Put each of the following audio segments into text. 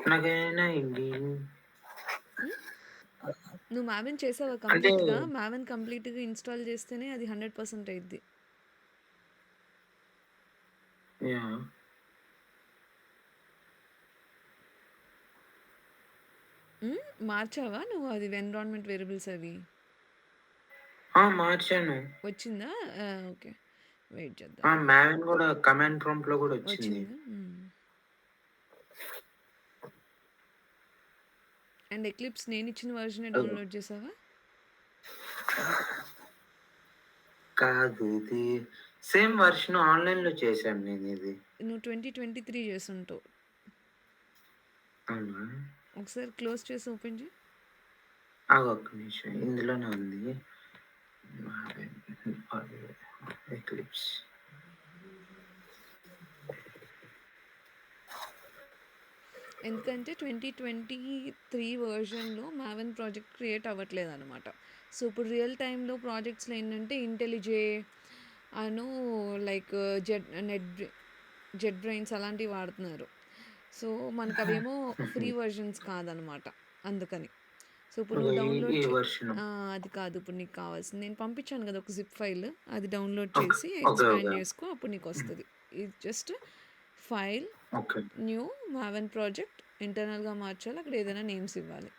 నాకేమైనా ఇది హ్మ్. నువ్వు మావెన్ చేసావా అంటే కంప్లీట్‌గా? మావెన్ కంప్లీట్‌గా ఇన్‌స్టాల్ చేస్తేనే అది 100% అయిద్ది. యాహ్! హ్మ్. మార్చావా నువ్వు అది ఎన్విరాన్మెంట్ వేరియబుల్స్ అవి? మార్చాను. వచ్చిందా? ఓకే. వెయిట్ చేద్దాం. మావెన్ గూడా కమాండ్ ప్రాంప్ట్‌లో గూడా వచ్చింది. వచ్చిందా? హ్మ్. అండ్ ఎక్లిప్స్ నేనిచ్చిన వర్షనే అగో డౌన్‌లోడ్ చేసావా? కాదు ఇది సేమ్ వెర్షన్ ఆన్‌లైన్‌లో చేశాను నేనిది. నువ్వు 2023 చేసుంటావు. అవునా? ఒకసారి క్లోజ్ చేసి ఓపెన్ చెయి. ఆగు ఒక్క నిమిషం. ఇందులోనే ఉంది. మావెన్ అదే ఎక్లిప్స్. ఎందుకంటే 2023 వర్షన్‌లో మావెన్ ప్రాజెక్ట్ క్రియేట్ అవ్వట్లేదనమాట. సో, ఇప్పుడు రియల్ టైమ్‌లో ప్రాజెక్ట్స్‌లో ఏంటంటే ఇంటెలిజే అను లైక్ జెట్ బ్రెయిన్స్ అలాంటివి వాడుతున్నారు. సో, మనకవేమో ఫ్రీ వర్షన్స్ కాదనమాట. అందుకని. సో, ఇప్పుడు అగో నువ్వు ఈ డౌన్‌లోడ్ ఈ వెర్షను. అది కాదు ఇప్పుడు నీకు కావాల్సింది. నేను పంపించాను గదా! ఒక జిప్ ఫైల్. అది డౌన్‌లోడ్ ఓకే. చేసి ఓకే. Expand okay. జేసుకో. అప్పుడు నీకొస్తది. ఇది just file, okay. New Maven project ఇంటర్నల్‌గా మార్చాలి. అక్కడ ఏదైనా నేమ్స్ ఇవ్వాలి.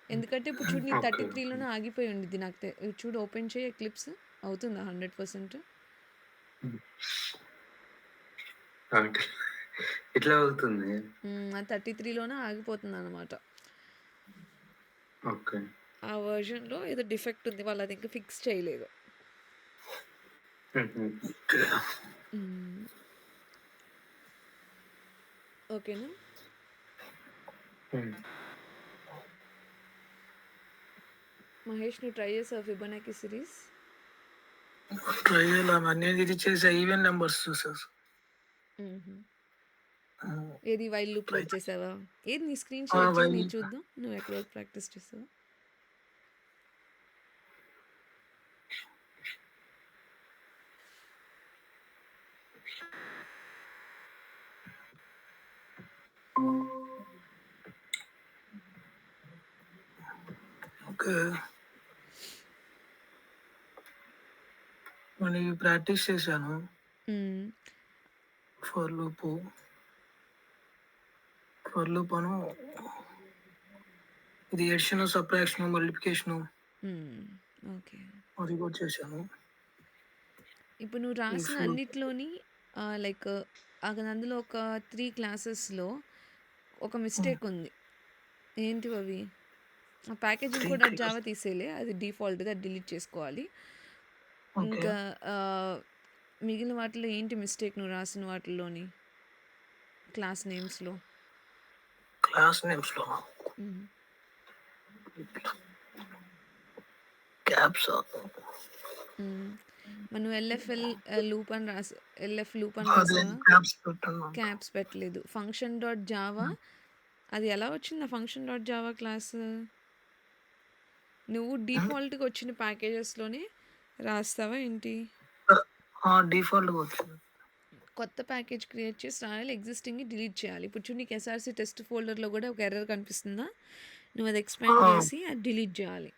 ఎందుకంటే ఇప్పుడు చూడు నీది ఓకే. 33లోనే ఆగిపోయి ఉండిద్ది. నాకు చూడు ఓపెన్ చేయి ఎక్లిప్స్ అవుతుందా 100%? అంటే ఇట్లా అవుతుంది. అది 33లోనే ఆగిపోతుందనమాట. ఓకే. ఆ వెర్షన్‌లో ఏదో డిఫెక్ట్ ఉంది. వాళ్ళది ఇంకా ఫిక్స్ చేయలేదు. హుహు. ఓకే. హ్మ్. ఓకేనా? హ్మ్. మహేష్ నువ్వు ట్రై చేసావా ఫిబొనాకీ సిరీస్? ట్రై చేయాలి అవన్నీ ఇది చేసా ఈవెన్ నెంబర్స్ చూసా. హుహు. ఏది వైల్ లూప్‌లో ట్రై వచ్చేసావా? ఏది నీ స్క్రీన్ షేర్ చేయి వైల్ నేను చూద్దాం. నువ్వు ఎక్కడి వరకు ప్రాక్టీస్ చేసావో. ఓకే మళ్ళీ ప్రాక్టీస్ చేశాను. హ్మ్. ఫర్ లూప్ అను ఇది ఎడిషన్ సబ్ట్రాక్షన్ మల్టిప్లికేషన్ హ్మ్. ఓకే. అది కూడా చేశాను. ఇప్పుడు నువ్వు ఇఫ్ రాసిన అన్నిట్లోని లైక్ అందులో ఒక 3 క్లాసెస్‌లో ఒక మిస్టేక్ ఉంది. ఏంటివవి? ఆ package three info dot class Java తీసేయలే. అది డిఫాల్ట్‌ది. అది డిలీట్ చేసుకోవాలి. ఓకే ఇంకా మిగిలిన వాటిలో ఏంటి మిస్టేక్ నువ్వు రాసిన వాటిల్లోని? క్లాస్ నేమ్స్‌లో? క్లాస్ నేమ్స్ లో హ్మ్. క్యాప్స్ హ్మ్. మరి నువ్వు ఎల్ఎఫ్ లూప్ అని అదే రాసావా? క్యాప్స్ పెట్టాను. క్యాప్స్ పెట్టలేదు. ఫంక్షన్ డాట్ జావా అది ఎలా వచ్చింది ఆ ఫంక్షన్ డాట్ జావా క్లాసు? నువ్వు డిఫాల్ట్‌గా వచ్చిన ప్యాకేజెస్‌లోనే రాస్తావా ఏంటి? డిఫాల్ట్ వచ్చింది. కొత్త ప్యాకేజ్ క్రియేట్ చేసి రాయాలి. ఎగ్జిస్టింగ్‌ని డిలీట్ చేయాలి. ఇప్పుడు చూడు నీకు ఎస్ఆర్‌సి టెస్ట్ ఫోల్డర్‌లో కూడా ఒక ఎర్రర్ కనిపిస్తుందా? నువ్వు అది ఎక్స్పాండ్ చేసి అది డిలీట్ చేయాలి.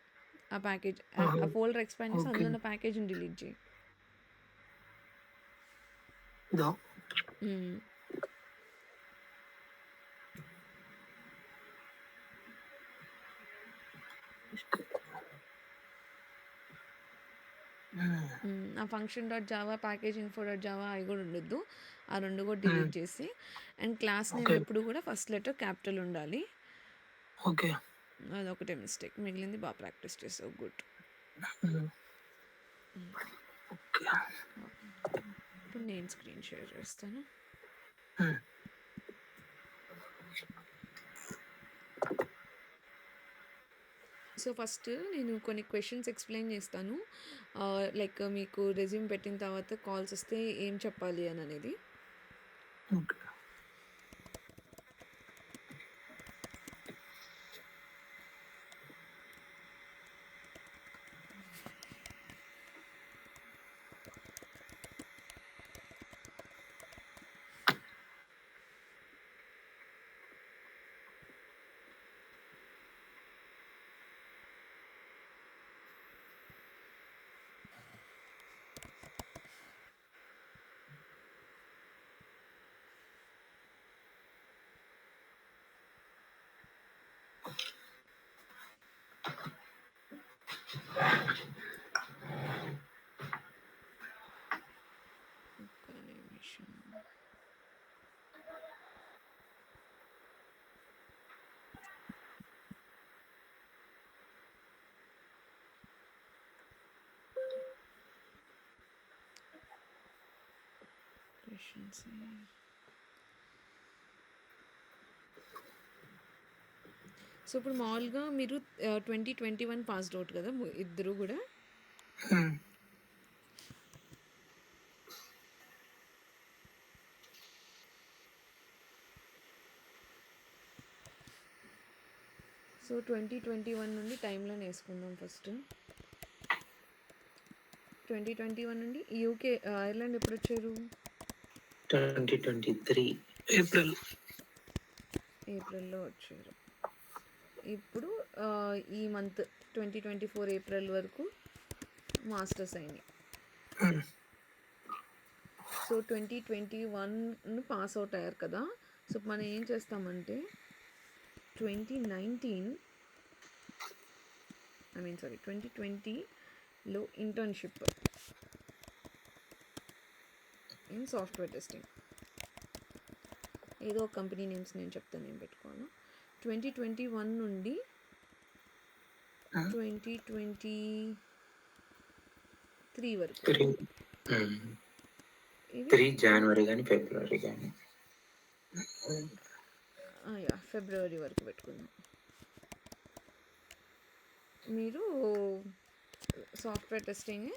ఆ ప్యాకేజ్ ఆ ఫోల్డర్ ఎక్స్పాండ్ చేసి ఓకే అందులో ఉన్న ప్యాకేజ్‌ని డిలీట్ చేయి. ఇదా హ్మ్. ఆ function dot Java, package info dot Java అవి కూడా ఉండొద్దు. ఆ 2 కూడా డిలీట్ చేసి అండ్ క్లాస్ నేమ్ ఓకే ఎప్పుడు కూడా ఫస్ట్ లెటర్ క్యాపిటల్ ఉండాలి. ఓకే అదొకటే మిస్టేక్. మిగిలింది బాగా ప్రాక్టీస్ చేసావు. గుడ్. ఓకే ఇప్పుడు నేను స్క్రీన్ షేర్ చేస్తాను. సో ఫస్ట్ నేను కొన్ని క్వశ్చన్స్ ఎక్స్ప్లెయిన్ చేస్తాను. లైక్ మీకు రెజ్యూమ్ పెట్టిన తర్వాత కాల్స్ వస్తే ఏం చెప్పాలి అని అనేది. ఓకే సో ఇప్పుడు మామూలుగా మీరు 2021 పాస్డ్ అవుట్ కదా ఇద్దరు కూడా. సో 2021 నుండి టైంలైన్ వేసుకుందాం ఫస్ట్. 2021 నుండి యూకే ఐర్లాండ్ ఎప్పుడు వచ్చారు? 2023 ఏప్రిల్లో వచ్చారు. ఇప్పుడు ఈ మంత్ 2024 ఏప్రిల్ వరకు మాస్టర్స్ అయినాయి. సో 2021 పాస్ అవుట్ అయ్యారు కదా. సో మనం ఏం చేస్తామంటే 2020లో ఇంటర్న్షిప్ ఇన్ సాఫ్ట్వేర్ టెస్టింగ్, ఏదో కంపెనీ నేమ్స్ నేను చెప్తాను, నేను పెట్టుకోను. 2021 నుండి 2023 వరకు 3 జనవరి కానీ ఫిబ్రవరి కానీ ఫిబ్రవరి వరకు పెట్టుకుందాం. మీరు సాఫ్ట్వేర్ టెస్టింగ్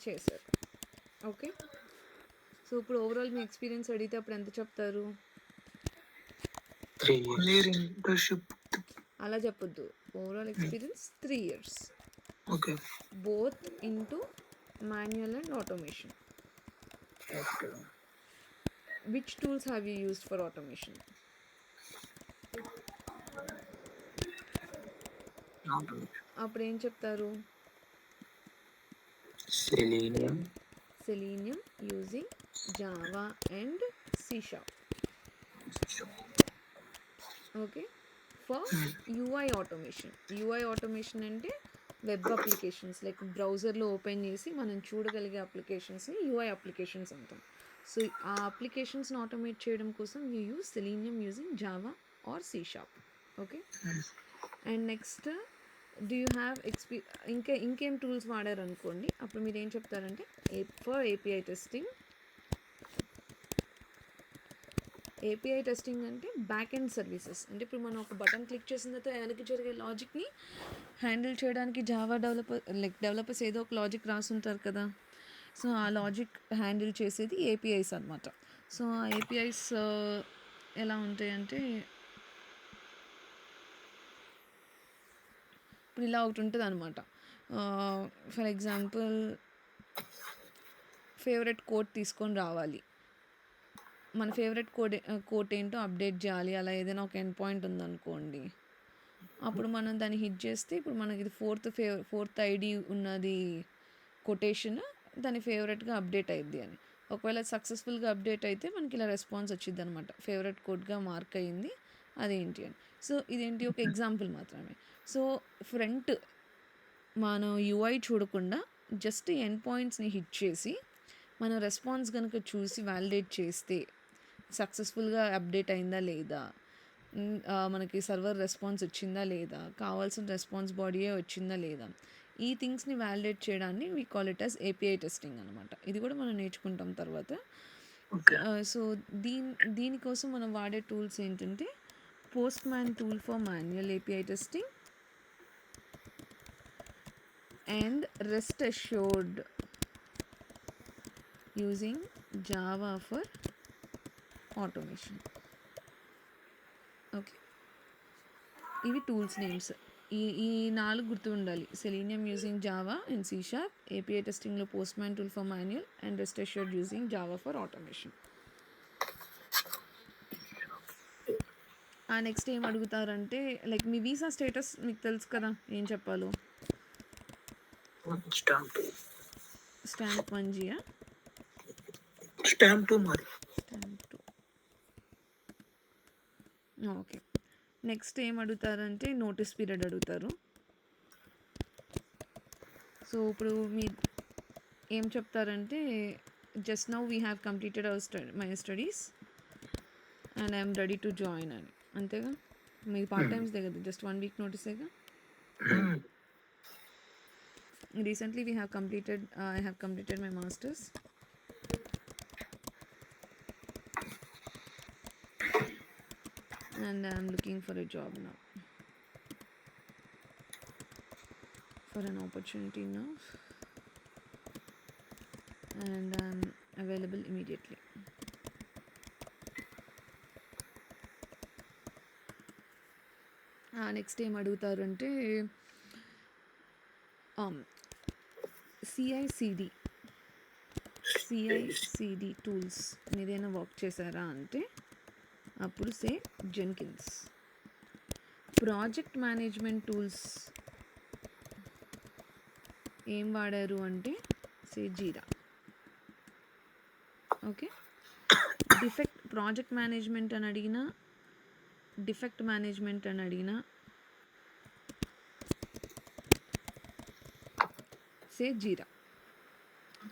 చేశారు. ఓకే. సో ఇప్పుడు ఓవరాల్ మీ ఎక్స్పీరియన్స్ అడిగితే అప్పుడు ఎంత చెప్తారు? 3 years. అలా చెప్పొద్దు. Overall experience 3 years. Okay. Both into manual and automation. Which tools have you used for automation? అప్పుడు ఏం చెప్తారు? Selenium using Java and C#. Okay. For UI automation అంటే వెబ్ అప్లికేషన్స్ లైక్ బ్రౌజర్లో ఓపెన్ చేసి మనం చూడగలిగే అప్లికేషన్స్ని UI అప్లికేషన్స్ అంటాం. సో ఆ అప్లికేషన్స్ని ఆటోమేట్ చేయడం కోసం you use Selenium using Java or C#. Okay. And next do you have ఇంకేం టూల్స్ వాడారు అనుకోండి, అప్పుడు మీరు ఏం చెప్తారంటే ఫర్ ఏపీఐ టెస్టింగ్ అంటే బ్యాక్ ఎండ్ సర్వీసెస్. అంటే ఇప్పుడు మనం ఒక బటన్ క్లిక్ చేసిన తర్వాత వెనక్కి జరిగే లాజిక్ని హ్యాండిల్ చేయడానికి జావా డెవలపర్స్ ఏదో ఒక లాజిక్ రాసుంటారు కదా. సో ఆ లాజిక్ హ్యాండిల్ చేసేది ఏపీఐస్ అనమాట. సో ఆ ఏపీఐస్ ఎలా ఉంటాయంటే ఇప్పుడు ఇలా ఒకటి ఉంటుంది అనమాట. ఫర్ ఎగ్జాంపుల్ ఫేవరెట్ కోడ్ తీసుకొని రావాలి, మన ఫేవరెట్ కోడ్ ఏంటో అప్డేట్ చేయాలి. అలా ఏదైనా ఒక ఎండ్ పాయింట్ ఉందనుకోండి, అప్పుడు మనం దాన్ని హిట్ చేస్తే ఇప్పుడు మనకి ఇది ఫోర్త్ ఐడి ఉన్నది కొటేషన్ దాని ఫేవరెట్గా అప్డేట్ అయ్యిద్ది అని. ఒకవేళ సక్సెస్ఫుల్గా అప్డేట్ అయితే మనకి ఇలా రెస్పాన్స్ వచ్చింది అనమాట, ఫేవరెట్ కోడ్గా మార్క్ అయ్యింది అదేంటి అని. సో ఇదేంటి ఒక ఎగ్జాంపుల్ మాత్రమే. సో ఫ్రంట్ మనం యూఐ చూడకుండా జస్ట్ ఎండ్ పాయింట్స్ని హిట్ చేసి మనం రెస్పాన్స్ కనుక చూసి వ్యాలిడేట్ చేస్తే సక్సెస్ఫుల్గా అప్డేట్ అయిందా లేదా, మనకి సర్వర్ రెస్పాన్స్ వచ్చిందా లేదా, కావాల్సిన రెస్పాన్స్ బాడీయే వచ్చిందా లేదా, ఈ థింగ్స్ని వ్యాలిడేట్ చేయడాన్ని we call it as API testing అనమాట. ఇది కూడా మనం నేర్చుకుంటాం తర్వాత. సో దీనికోసం మనం వాడే టూల్స్ ఏంటంటే Postman tool for manual API testing and rest assured using Java for automation. Okay. ఇవి టూల్స్ నేమ్స్. ఈ 4 గుర్తు ఉండాలి. Selenium using Java and C#, API టెస్టింగ్లో Postman tool for manual and rest assured using Java for automation. Next ఏం అడుగుతారంటే like మీ visa status మీకు తెలుసు కదా, ఏం చెప్పాలో. స్టాంప్ 1Gయా? స్టాంప్ 2 మరి. స్టాంప్ 2. ఓకే. నెక్స్ట్ ఏం అడుగుతారంటే నోటీస్ పీరియడ్ అడుగుతారు. సో ఇప్పుడు మీరు ఏం చెప్తారంటే just now we have completed my studies and I'm ready to join అని, అంతేగా? మీ పార్ట్ టైమ్స్దే కదా, జస్ట్ 1 వీక్ నోటీసేగా. Recently we have completed I have completed my masters and I'm looking for a job now, for an opportunity now, and I'm available immediately. Next ఏం అడుగుతారంటే CICD tools మీరేమైనా work చేశారా అంటే అప్పుడు సే Jenkins. Project management tools ఏం వాడారు అంటే సే జీరా. Okay, project management అని అడిగినా, డిఫెక్ట్ మేనేజ్మెంట్ అని అడిగినా సే జీరా.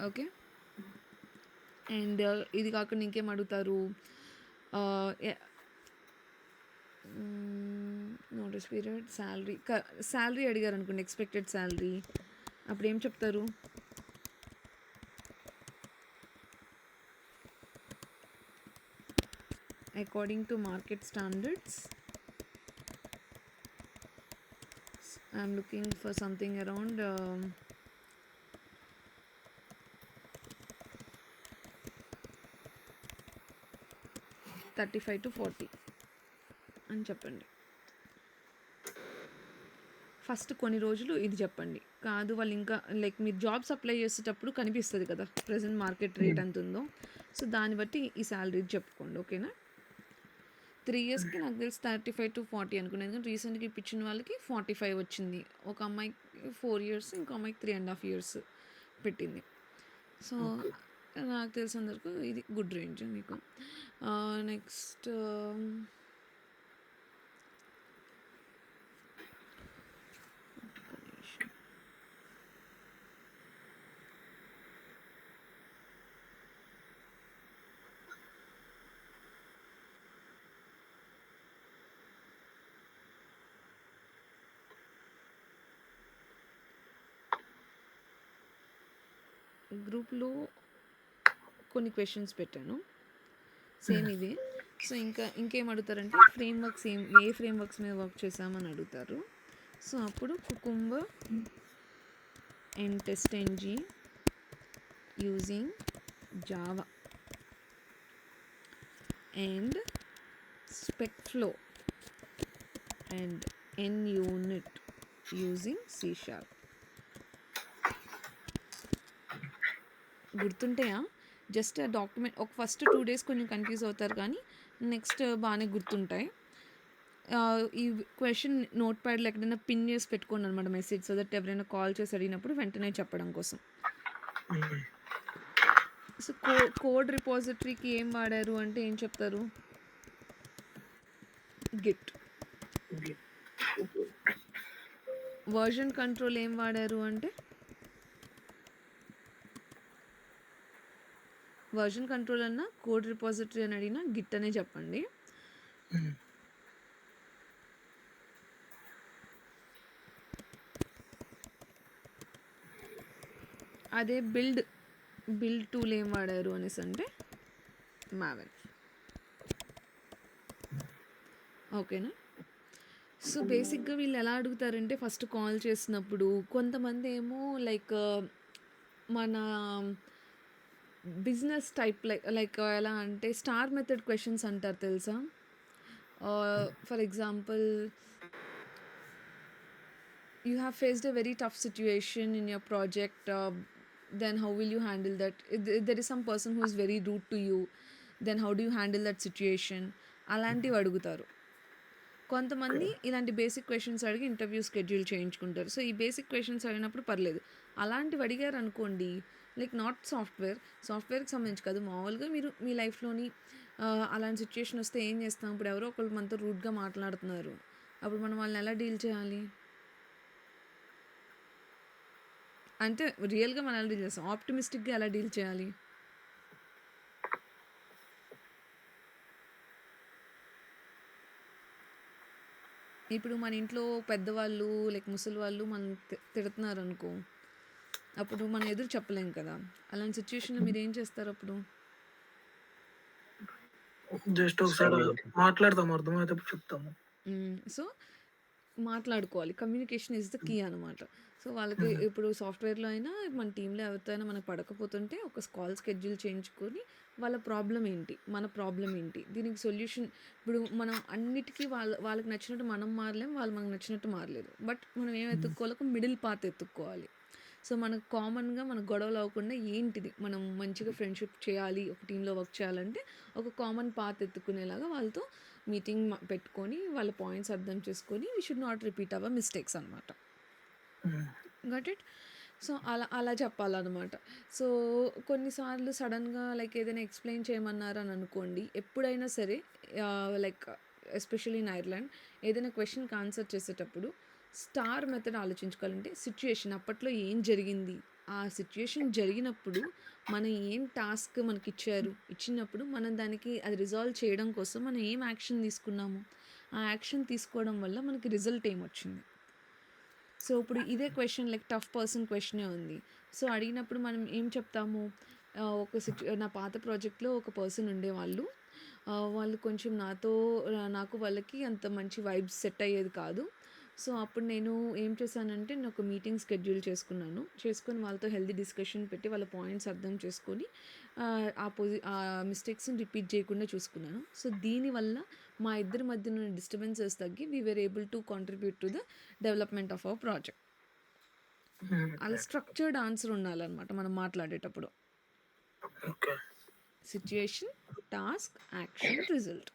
ఓకే, అండ్ ఇది కాకుండా ఇంకేం అడుగుతారు, నోటీస్ పీరియడ్, శాలరీ అడిగారు అనుకోండి, ఎక్స్పెక్టెడ్ శాలరీ, అప్పుడు ఏం చెప్తారు? According to market standards I'm looking for something around 35 to 40 అని చెప్పండి. ఫస్ట్ కొన్ని రోజులు ఇది చెప్పండి. కాదు వాళ్ళు ఇంకా లైక్ మీరు జాబ్స్ అప్లై చేసేటప్పుడు కనిపిస్తుంది కదా ప్రజెంట్ మార్కెట్ రేట్ ఎంత ఉందో, సో దాన్ని బట్టి ఈ శాలరీ చెప్పుకోండి. ఓకేనా? 3 yearsకి నాకు తెలిసి 35 to 40 అనుకున్నాను, ఎందుకంటే రీసెంట్గా ఇప్పించిన వాళ్ళకి 45 వచ్చింది. ఒక అమ్మాయికి 4 years, ఇంకో అమ్మాయికి 3.5 years పెట్టింది. సో నాకు తెలిసినంత వరకు ఇది గుడ్ రేంజ్ మీకు. నెక్స్ట్ గ్రూప్లో కొన్ని క్వశ్చన్స్ పెట్టాను, సేమ్ ఇవే. సో ఇంకేం అడుగుతారంటే ఫ్రేమ్వర్క్స్ ఏ ఫ్రేమ్వర్క్స్ మీద వర్క్ చేసామని అడుగుతారు. సో అప్పుడు Cucumber and TestNG using Java and SpecFlow and NUnit using C#. గుర్తుంటాయా? జస్ట్ డాక్యుమెంట్ ఒక ఫస్ట్ 2 days కొంచెం కన్ఫ్యూజ్ అవుతారు, కానీ నెక్స్ట్ బాగానే గుర్తుంటాయి. ఈ క్వశ్చన్ నోట్ ప్యాడ్లో ఎక్కడైనా పిన్ చేసి పెట్టుకోండి అనమాట మెసేజ్, సో దట్ ఎవరైనా కాల్ చేసి అడిగినప్పుడు వెంటనే చెప్పడం కోసం. సో కోడ్ రిపాజిటరీకి ఏం వాడారు అంటే ఏం చెప్తారు? గిట్. వర్జన్ కంట్రోల్ ఏం వాడారు అంటే వర్జన్ కంట్రోల్ అన్న కోడ్ రిపాజిటరీ అని అడిగినా గిట్ అనే చెప్పండి. అదే బిల్డ్ టూల్ ఏం వాడారు అనేసి అంటే మావెన్. ఓకేనా? సో బేసిక్గా వీళ్ళు ఎలా అడుగుతారంటే ఫస్ట్ కాల్ చేసినప్పుడు కొంతమంది ఏమో లైక్ మన బిజినెస్ టైప్ లైక్ ఎలా అంటే స్టార్ మెథడ్ క్వశ్చన్స్ అంటారు తెలుసా? For example, you have faced a very tough situation in your project, then how will you handle that? If there is some person who is very rude to you, then how do you handle that situation? అలాంటివి అడుగుతారు. కొంతమంది ఇలాంటి basic questions అడిగి interview schedule చేయించుకుంటారు. So ఈ basic questions అడిగినప్పుడు పర్లేదు. అలాంటివి అడిగారు అనుకోండి, లైక్ నాట్ సాఫ్ట్వేర్కి సంబంధించి కాదు, మామూలుగా మీరు మీ లైఫ్లోని అలాంటి సిచ్యుయేషన్ వస్తే ఏం చేస్తాం? ఇప్పుడు ఎవరో ఒకళ్ళు మనతో రూడ్గా మాట్లాడుతున్నారు, అప్పుడు మనం వాళ్ళని ఎలా డీల్ చేయాలి అంటే రియల్గా మనం ఎలా డీల్ చేస్తాం, ఆప్టిమిస్టిక్గా ఎలా డీల్ చేయాలి? ఇప్పుడు మన ఇంట్లో పెద్దవాళ్ళు లైక్ ముసలి వాళ్ళు మనం తిడుతున్నారనుకో, అప్పుడు మనం ఎదురు చెప్పలేం కదా! అలాంటి సిట్యుయేషన్‌లో మీరేం చేస్తారు అప్పుడు? జస్ట్ ఒకసారి మాట్లాడతాం, అర్థమైతే చెప్తాము. సో, మాట్లాడుకోవాలి. కమ్యూనికేషన్ ఈజ్ ద కీ అనమాట. సో, వాళ్ళకి ఇప్పుడు సాఫ్ట్‌వేర్‌లో అయినా మన టీమ్‌లో ఎవరితో అయినా మనకు పడకపోతుంటే ఒక కాల్ షెడ్యూల్ చేయించుకొని వాళ్ళ ప్రాబ్లమ్ ఏంటి? మన ప్రాబ్లమ్ ఏంటి? దీనికి సొల్యూషన్ ఇప్పుడు మనం అన్నిటికి వాళ్ళకి నచ్చినట్టు మనం మారలేం. వాళ్ళు మనకు నచ్చినట్టు మారలేరు. బట్ మనం ఏం ఎతుక్కోవాలి? ఒక మిడిల్ పాత్ ఎతుక్కోవాలి. సో, మనకు కామన్‌గా మనకు గొడవలు అవ్వకుండా ఏంటిది? మనం మంచిగా ఫ్రెండ్‌షిప్ చేయాలి. ఒక టీమ్‌లో వర్క్ చేయాలంటే ఒక కామన్ పాత్ ఎత్తుకునేలాగా వాళ్ళతో మీటింగ్ పెట్టుకొని వాళ్ళ పాయింట్స్ అర్థం చేసుకొని we should not repeat our mistakes అనమాట. Got it? సో, అలా చెప్పాలనమాట. సో, కొన్నిసార్లు సడన్‌గా లైక్ ఏదైనా ఎక్స్‌ప్లెయిన్ చేయమన్నారని అనుకోండి. ఎప్పుడైనా సరే లైక్ ఎస్పెషల్లీ ఇన్ ఐర్లాండ్ ఏదైనా క్వెషన్‌కి ఆన్సర్ చేసేటప్పుడు స్టార్ మెథడ్ ఆలోచించుకోవాలంటే సిట్యుయేషన్ అప్పట్లో ఏం జరిగింది? ఆ సిట్యుయేషన్ జరిగినప్పుడు మనం ఏం టాస్క్ మనకిచ్చారు? ఇచ్చినప్పుడు మనం దానికి అది రిజాల్వ్ చేయడం కోసం మనం ఏం యాక్షన్ తీసుకున్నాము? ఆ యాక్షన్ తీసుకోవడం వల్ల మనకి రిజల్ట్ ఏమొచ్చింది? సో, ఇప్పుడు ఇదే క్వెషన్ లైక్ టఫ్ పర్సన్ క్వెషనే ఉంది. సో, అడిగినప్పుడు మనం ఏం చెప్తాము? నా పాత ప్రాజెక్ట్‌లో ఒక పర్సన్ ఉండేవాళ్ళు. వాళ్ళు కొంచెం నాకు వాళ్ళకి అంత మంచి వైబ్స్ సెట్ అయ్యేది కాదు. సో, అప్పుడు నేను ఏం చేశానంటే నేను ఒక మీటింగ్ షెడ్యూల్ చేసుకున్నాను. చేసుకొని వాళ్ళతో హెల్తీ డిస్కషన్ పెట్టి వాళ్ళ పాయింట్స్ అర్థం చేసుకొని ఆ మిస్టేక్స్‌ని రిపీట్ చేయకుండా చూసుకున్నాను. సో, దీనివల్ల మా ఇద్దరి మధ్యన ఉన్న డిస్టర్బెన్సెస్ తగ్గి we were able to contribute to the development of our project. అలా స్ట్రక్చర్డ్ ఆన్సర్ ఉండాలన్నమాట మనం మాట్లాడేటప్పుడు. Okay. Situation, task, action, result.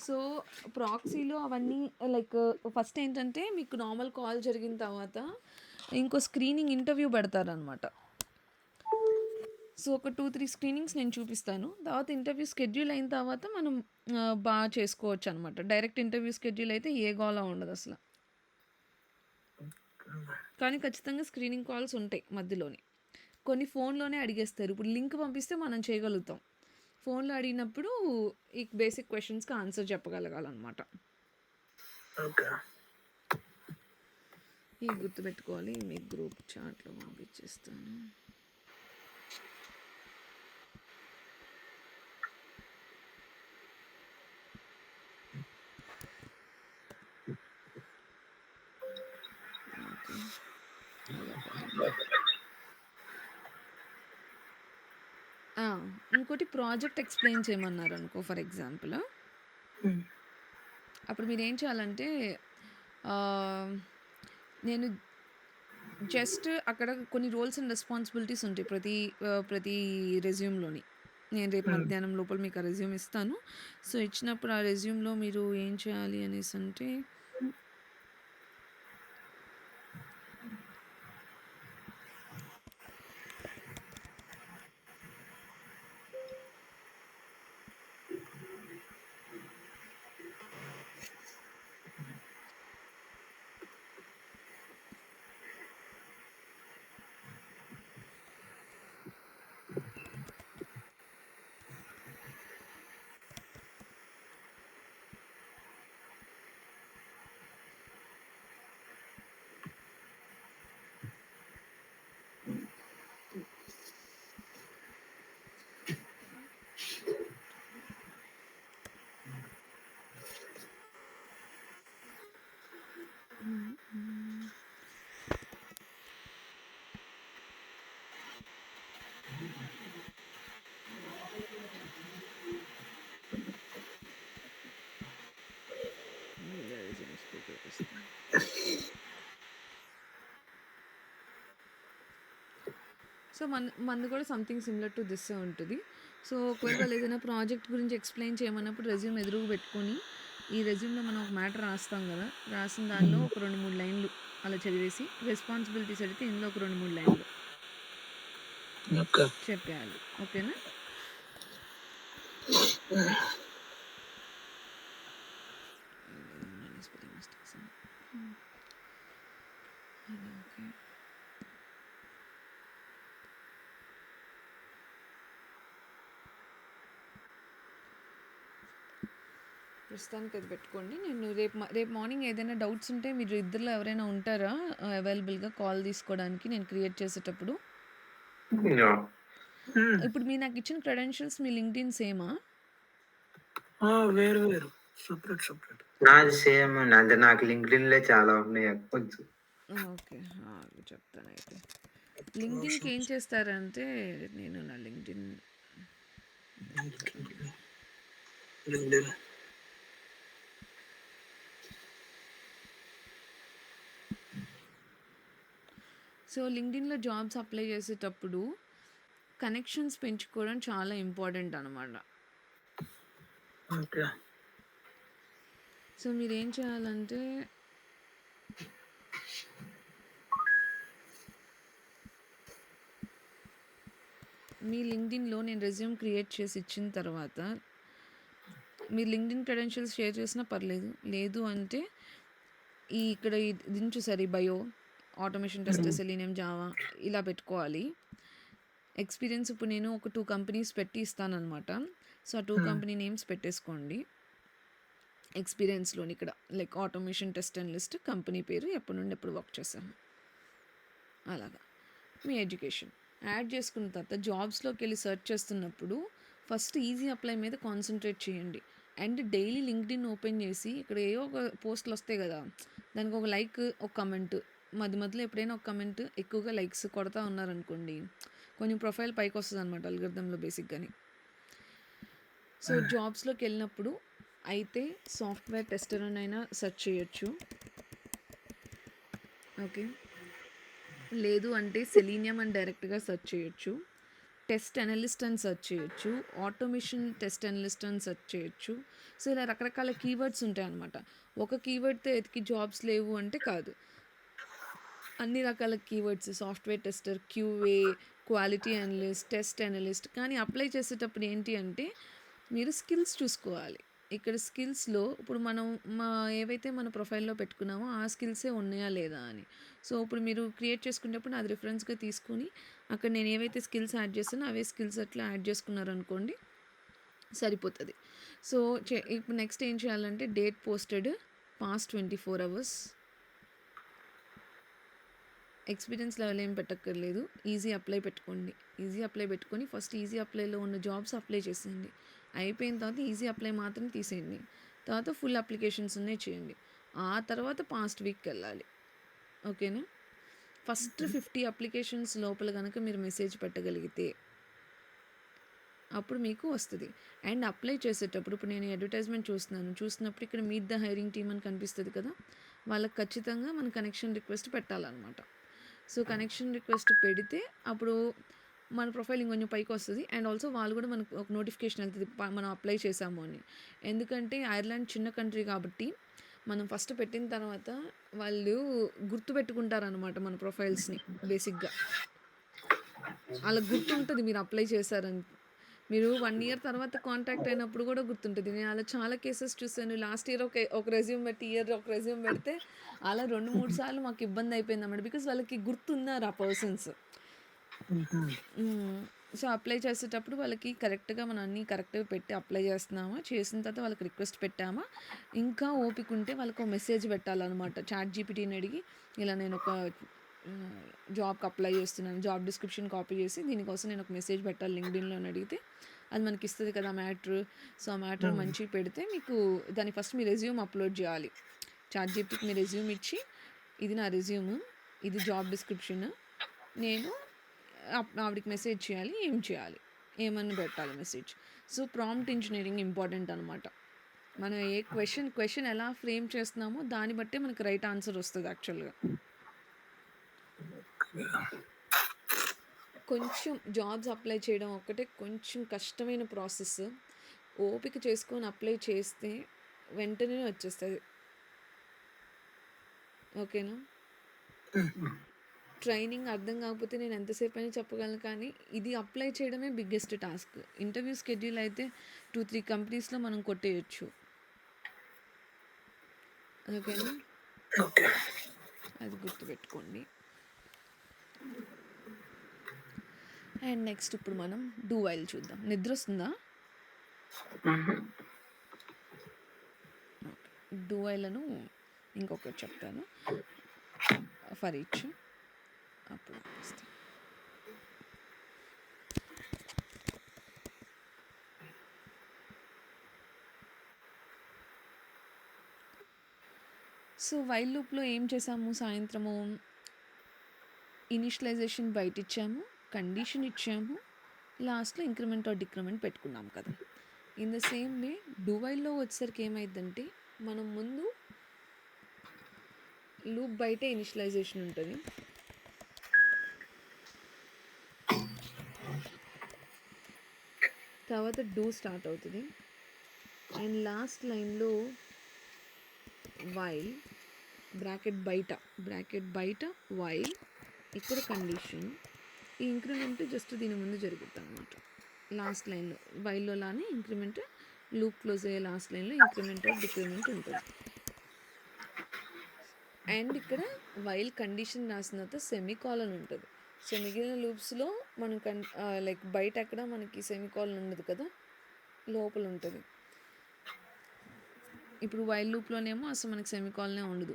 So, ప్రాక్సీలో అవన్నీ లైక్ ఫస్ట్ ఏంటంటే మీకు నార్మల్ కాల్ జరిగిన తర్వాత ఇంకో స్క్రీనింగ్ ఇంటర్వ్యూ పెడతారనమాట. సో, ఒక 2, 3 స్క్రీనింగ్స్ నేను చూపిస్తాను. తర్వాత ఇంటర్వ్యూ షెడ్యూల్ అయిన తర్వాత మనం బాగా చేసుకోవచ్చనమాట. డైరెక్ట్ ఇంటర్వ్యూ షెడ్యూల్ అయితే ఏ గోల ఉండదసల. కానీ ఖచ్చితంగా స్క్రీనింగ్ కాల్స్ ఉంటాయి మధ్యలోనే. కొన్ని ఫోన్‌లోనే అడిగేస్తారు. ఇప్పుడు లింక్ పంపిస్తే మనం చేయగలుగుతాం. ఫోన్‌లో అడిగినప్పుడు ఈ బేసిక్ క్వెషన్స్‌కి ఆన్సర్ చెప్పగలగాలనమాట. ఓకే. ఇవి గుర్తుపెట్టుకోవాలి. మీకు గ్రూప్ చాట్‌లో పంపించేస్తాను. ఓకే. ఇంకోటి ప్రాజెక్ట్ ఎక్స్‌ప్లెయిన్ చేయమన్నారనుకో ఫర్ ఎగ్జాంపుల్. అప్పుడు మీరేం చేయాలంటే నేను జస్ట్ అక్కడ కొన్ని రోల్స్ అండ్ రెస్పాన్సిబిలిటీస్ ఉంటాయి ప్రతి రెజ్యూమ్‌లోని. నేను రేపు మధ్యాహ్నం లోపల మీకు ఆ రెజ్యూమ్ ఇస్తాను. సో, ఇచ్చినప్పుడు ఆ రెజ్యూమ్‌లో మీరు ఏం చేయాలి అనేసంటే సో, మనది కూడా సంథింగ్ సిమిలర్ టు దిస్సే ఉంటది. సో, ఒకవేళ వాళ్ళు ఏదైనా ప్రాజెక్ట్ గురించి ఎక్స్‌ప్లెయిన్ చేయమన్నప్పుడు రెజ్యూమ్ ఎదురుగా పెట్టుకొని, ఈ రెజ్యూమ్‌లో మనం ఒక మ్యాటర్ రాస్తాం గదా! రాసిన దానిలో ఒక 2, 3 లైన్‌లు అలా చదివేసి, రెస్పాన్సిబిలిటీస్ అడిగితే ఇందులో ఒక 2, 3 లైన్‌లు ఓకే. చెప్పేయాలి. ఓకేనా? Spelling mistakes. ఓకే. ప్రస్తుతానికి అది పెట్టుకోండి. నేను రేపు మార్నింగ్ ఏదైనా డౌట్స్ ఉంటే మీరు ఇద్దరిలో ఎవరైనా ఉంటారా అవైలబుల్గా కాల్ తీసుకోవడానికి నేను క్రియేట్ చేసేటప్పుడు? Yeah. ఇప్పుడు మీరు నాకు ఇచ్చిన క్రెడెన్షియల్స్ మీ లింక్డ్ఇన్ సేమా? వేరు వేరు, సపరేట్. నాది సేమ్ అండి. అంటే నాకు లింక్డ్ఇన్‌లో చాలా ఉన్నాయి అకౌంట్స్. ఓకే. చెప్తానైతే. లింక్డ్ఇన్‌కి ఏం చేస్తారంటే నేను నా లింక్డ్ఇన్ LinkedIn. సో లింక్డ్ఇన్‌లో జాబ్స్ అప్లై చేసేటప్పుడు కనెక్షన్స్ పెంచుకోవడం చాలా ఇంపార్టెంట్ అనమాట. ఓకే. సో మీరేం చేయాలంటే మీ లింక్డ్ఇన్‌లో నేను రెజ్యూమ్ క్రియేట్ చేసి ఇచ్చిన తర్వాత మీరు లింక్డ్ఇన్ క్రెడెన్షియల్స్ షేర్ చేసినా పర్లేదు. లేదు అంటే ఇక్కడ ఇది చూసారు, ఈ bio automation tester, selenium, Java ఇలా పెట్టుకోవాలి. ఎక్స్పీరియన్స్ ఇప్పుడు నేను ఒక 2 కంపెనీస్ పెట్టి ఇస్తానన్నమాట. సో ఆ 2 కంపెనీ నేమ్స్ పెట్టేసుకోండి ఎక్స్పీరియన్స్లోని. ఇక్కడ like automation test analyst, company పేరు, ఎప్పటి నుండి ఎప్పుడు వర్క్ చేశాను, అలాగా. మీ ఎడ్యుకేషన్ యాడ్ చేసుకున్న తర్వాత జాబ్స్లోకి వెళ్ళి సెర్చ్ చేస్తున్నప్పుడు ఫస్ట్ ఈజీ అప్లై మీద కాన్సన్ట్రేట్ చేయండి. అండ్ డైలీ లింక్డ్ఇన్ ఓపెన్ చేసి ఇక్కడ ఏవో ఒక పోస్టులు వస్తాయి కదా, దానికి ఒక లైక్, ఒక కమెంట్, మధ్యలో ఎప్పుడైనా ఒక కమెంట్, ఎక్కువగా లైక్స్ కొడతా ఉన్నారనుకోండి కొంచెం ప్రొఫైల్ పైకి వస్తుంది అనమాట అల్గోరిథంలో బేసిక్గాని. సో జాబ్స్లోకి వెళ్ళినప్పుడు అయితే సాఫ్ట్వేర్ టెస్టర్ అయినా సెర్చ్ చేయొచ్చు. ఓకే. లేదు అంటే సెలీనియం అని డైరెక్ట్గా సెర్చ్ చేయొచ్చు. టెస్ట్ అనలిస్ట్ అని సెర్చ్ చేయొచ్చు. ఆటోమేషన్ టెస్ట్ అనలిస్ట్ అని సెర్చ్ చేయొచ్చు. సో ఇలా రకరకాల కీవర్డ్స్ ఉంటాయి అన్నమాట. ఒక కీవర్డ్తో ఎతికి జాబ్స్ లేవు అంటే కాదు, అన్ని రకాల keywords, software tester, QA, quality analyst, test analyst. కానీ అప్లై చేసేటప్పుడు ఏంటి అంటే మీరు స్కిల్స్ చూసుకోవాలి. ఇక్కడ స్కిల్స్లో ఇప్పుడు మనం ఏవైతే మన ప్రొఫైల్లో పెట్టుకున్నామో ఆ స్కిల్సే ఉన్నాయా లేదా అని. సో ఇప్పుడు మీరు క్రియేట్ చేసుకునేటప్పుడు అది రిఫరెన్స్గా తీసుకుని అక్కడ నేను ఏవైతే స్కిల్స్ యాడ్ చేస్తానో అవే స్కిల్స్ అట్లా యాడ్ చేసుకున్నారనుకోండి సరిపోతుంది. సో ఇప్పుడు నెక్స్ట్ ఏం చేయాలంటే date posted past 24 hours. Experience level ఏం పెట్టక్కర్లేదు, ఈజీ అప్లై పెట్టుకోండి. ఈజీ అప్లై పెట్టుకొని ఫస్ట్ ఈజీ అప్లైలో ఉన్న జాబ్స్ అప్లై చేసేయండి. అయిపోయిన తర్వాత ఈజీ అప్లై మాత్రం తీసేయండి. తర్వాత ఫుల్ అప్లికేషన్స్ ఉన్నాయి చేయండి. ఆ తర్వాత పాస్ట్ వీక్కి వెళ్ళాలి. ఓకేనా? ఫస్ట్ 50 అప్లికేషన్స్ లోపల కనుక మీరు మెసేజ్ పెట్టగలిగితే అప్పుడు మీకు వస్తుంది. అండ్ అప్లై చేసేటప్పుడు ఇప్పుడు నేను అడ్వర్టైజ్మెంట్ చూస్తున్నప్పుడు ఇక్కడ మీట్ ద హైరింగ్ టీమ్ అని కనిపిస్తుంది కదా, వాళ్ళకి ఖచ్చితంగా మన కనెక్షన్ రిక్వెస్ట్ పెట్టాలన్నమాట. సో కనెక్షన్ రిక్వెస్ట్ పెడితే అప్పుడు మన ప్రొఫైల్ ఇంకొంచెం పైకి వస్తుంది. అండ్ ఆల్సో వాళ్ళు కూడా మనకు ఒక నోటిఫికేషన్ వెళ్తుంది మనం అప్లై చేసాము అని. ఎందుకంటే ఐర్లాండ్ చిన్న కంట్రీ కాబట్టి మనం ఫస్ట్ పెట్టిన తర్వాత వాళ్ళు గుర్తుపెట్టుకుంటారనమాట మన ప్రొఫైల్స్ని. బేసిక్గా అలా గుర్తుంటుంది మీరు అప్లై చేశారని. మీరు 1 year తర్వాత కాంటాక్ట్ అయినప్పుడు కూడా గుర్తుంటుంది. నేను అలా చాలా కేసెస్ చూసాను. లాస్ట్ ఇయర్ ఒక రెజ్యూమ్ పెట్టి, ఇయర్ ఒక రెజ్యూమ్ పెడితే అలా 2-3 సార్లు మాకు ఇబ్బంది అయిపోయింది అన్నమాట. బికాస్ వాళ్ళకి గుర్తున్నారు ఆ పర్సన్స్. సో అప్లై చేసేటప్పుడు వాళ్ళకి కరెక్ట్గా మనం అన్నీ కరెక్ట్గా పెట్టి అప్లై చేస్తున్నామా, చేసిన తర్వాత వాళ్ళకి రిక్వెస్ట్ పెట్టామా, ఇంకా ఓపిక ఉంటే వాళ్ళకి ఒక మెసేజ్ పెట్టాలన్నమాట. చాట్ జీపీటీని అడిగి ఇలా నేను ఒక జాబ్కి అప్లై చేస్తున్నాను, జాబ్ డిస్క్రిప్షన్ కాపీ చేసి దీనికోసం నేను ఒక మెసేజ్ పెట్టాలి లింక్డ్ఇన్లో అని అడిగితే అది మనకి ఇస్తుంది కదా మ్యాటర్. సో ఆ మ్యాటర్ మంచిగా పెడితే మీకు దానికి ఫస్ట్ మీ రెజ్యూమ్ అప్లోడ్ చేయాలి. చాట్ జీపీటీకి మీ రెజ్యూమ్ ఇచ్చి ఇది నా రెజ్యూమ్, ఇది జాబ్ డిస్క్రిప్షన్, నేను ఆవిడకి మెసేజ్ చేయాలి, ఏం చేయాలి, ఏమన్నా పెట్టాలి message. So prompt engineering important అనమాట. మనం ఏ క్వశ్చన్ ఎలా ఫ్రేమ్ చేస్తున్నామో దాన్ని బట్టే మనకు రైట్ ఆన్సర్ వస్తుంది యాక్చువల్గా. కొంచెం జాబ్స్ అప్లై చేయడం ఒక్కటే కొంచెం కష్టమైన ప్రాసెస్. ఓపిక చేసుకొని అప్లై చేస్తే వెంటనే వచ్చేస్తుంది. ఓకేనా? ట్రైనింగ్ అర్థం కాకపోతే నేను ఎంతసేపు అయినా చెప్పగలను, కానీ ఇది అప్లై చేయడమే బిగ్గెస్ట్ టాస్క్. ఇంటర్వ్యూ షెడ్యూల్ అయితే 2-3 కంపెనీస్లో మనం కొట్టేయచ్చు. ఓకేనా? అది గుర్తుపెట్టుకోండి. అండ్ నెక్స్ట్ ఇప్పుడు మనం డూ వైల్ చూద్దాం. నిద్ర వస్తుందా? డూ వైలను ఇంకొకటి చెప్తాను ఫర్ ఈచ్. అప్పుడు ఆపిస్తాను. సో వైల్ లూప్లో ఏం చేసాము, సాయంత్రము ఇనిషియలైజేషన్ బయట ఇచ్చాము, కండిషన్ ఇచ్చాము, లాస్ట్లో ఇంక్రిమెంట్ ఆర్ డిక్రిమెంట్ పెట్టుకున్నాం కదా. In the same way do వైల్లో వచ్చేసరికి ఏమైందంటే మనం ముందు లూప్ బయటే ఇనిషియలైజేషన్ ఉంటుంది, తర్వాత డూ స్టార్ట్ అవుతుంది, అండ్ లాస్ట్ లైన్లో వైల్ బ్రాకెట్ బయట వైల్, ఇక్కడ కండిషన్, ఈ ఇంక్రిమెంట్ జస్ట్ దీని ముందు జరుగుతుంది అనమాట. లాస్ట్ లైన్లో వైల్లో లానే ఇంక్రిమెంట్, లూప్ క్లోజ్ అయ్యే లాస్ట్ లైన్లో ఇంక్రిమెంట్ ఆర్ డిక్రిమెంట్ ఉంటుంది. అండ్ ఇక్కడ వైల్ కండిషన్ రాసిన తర్వాత సెమీకాలన్ ఉంటుంది. సో మిగిలిన లూప్స్లో మనం లైక్ బయట అక్కడ మనకి సెమీకాలన్ ఉండదు కదా, లోపల ఉంటుంది. ఇప్పుడు వైల్ లూప్లోనేమో అసలు మనకి సెమీకాలనే ఉండదు,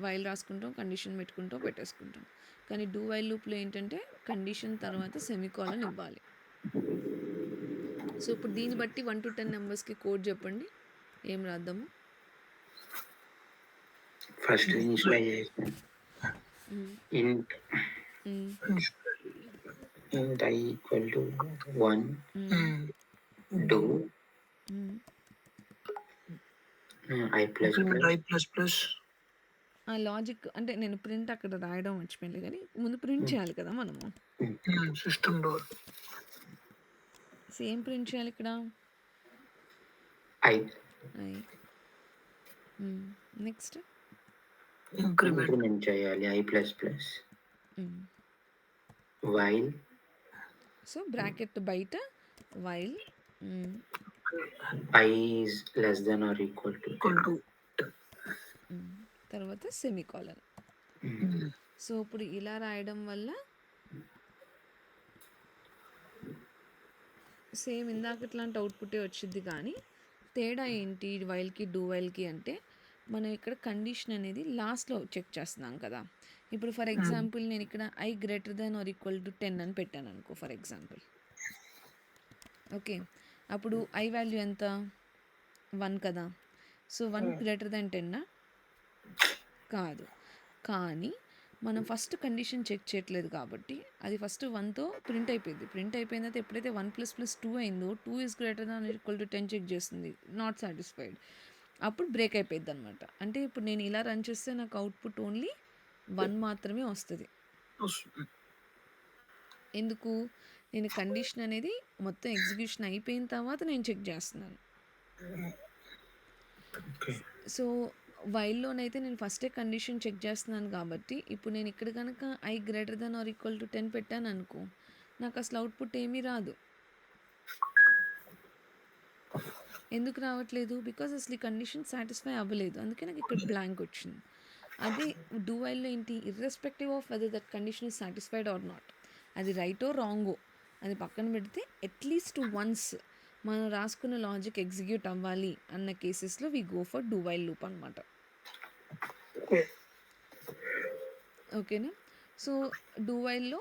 వైల్ రాసుకుంటాం, కండిషన్ పెట్టుకుంటాం, పెట్టేసుకుంటాం. కానీ డూ వైల్ లూప్లో ఏంటంటే కండిషన్ తర్వాత సెమీకాలన్ ఇవ్వాలి. సో ఇప్పుడు దీన్ని బట్టి 1 to 10 నెంబర్స్కి కోడ్ చెప్పండి, ఏం రాద్దాము. First initialization int I equal to 1, do I plus plus. ఆ లాజిక్ అంటే నేను ప్రింట్ అక్కడ రాయడం మర్చిపోయింది, కానీ ముందు ప్రింట్ చేయాలి కదా మనము. సిస్టమ్ డోర్ సేమ్ ప్రింట్ చేయాలి ఇక్కడ I నెక్స్ట్ ఇంక్రిమెంట్ చేయాలి I plus plus. While so bracket బయట while I is less than or equal to తర్వాత సెమీకాలన్. సో ఇప్పుడు ఇలా రాయడం వల్ల సేమ్ ఇందాక ఇట్లాంటి అవుట్పుటే వచ్చింది, కానీ తేడా ఏంటి వైల్కి డూ వైల్కి అంటే మనం ఇక్కడ కండిషన్ అనేది లాస్ట్లో చెక్ చేస్తున్నాం కదా. ఇప్పుడు ఫర్ ఎగ్జాంపుల్ నేను ఇక్కడ I greater than or equal to 10 అని పెట్టాను అనుకో ఫర్ ఎగ్జాంపుల్. ఓకే, అప్పుడు I వాల్యూ ఎంత, 1 కదా. సో 1 greater than 10 కాదు, కానీ మనం ఫస్ట్ కండిషన్ చెక్ చేయట్లేదు కాబట్టి అది ఫస్ట్ 1తో ప్రింట్ అయిపోయింది. ప్రింట్ అయిపోయిన తర్వాత ఎప్పుడైతే 1 + 2 అయిందో 2 is greater than or equal to 10 check చేస్తుంది, నాట్ సాటిస్ఫైడ్, అప్పుడు బ్రేక్ అయిపోయింది అనమాట. అంటే ఇప్పుడు నేను ఇలా రన్ చేస్తే నాకు అవుట్పుట్ ఓన్లీ 1 మాత్రమే వస్తుంది. ఎందుకు, నేను కండిషన్ అనేది మొత్తం ఎగ్జిక్యూషన్ అయిపోయిన తర్వాత నేను చెక్ చేస్తున్నాను. సో వైల్లోనైతే నేను ఫస్టే కండిషన్ చెక్ చేస్తున్నాను కాబట్టి ఇప్పుడు నేను ఇక్కడ కనుక I greater than or equal to 10 పెట్టాను అనుకో, నాకు అసలు అవుట్పుట్ ఏమీ రాదు. ఎందుకు రావట్లేదు, బికాజ్ అసలు ఈ కండిషన్ సాటిస్ఫై అవ్వలేదు, అందుకే నాకు ఇక్కడ బ్లాంక్ వచ్చింది. అదే డూ వైల్లో ఏంటి, irrespective of weather that condition is satisfied or not, అది రైటో రాంగో అది పక్కన పెడితే అట్లీస్ట్ వన్స్ మనం రాసుకున్న లాజిక్ ఎగ్జిక్యూట్ అవ్వాలి అన్న కేసెస్లో we go for do while loop అనమాట. ఓకేనా. సో డూ వైల్లో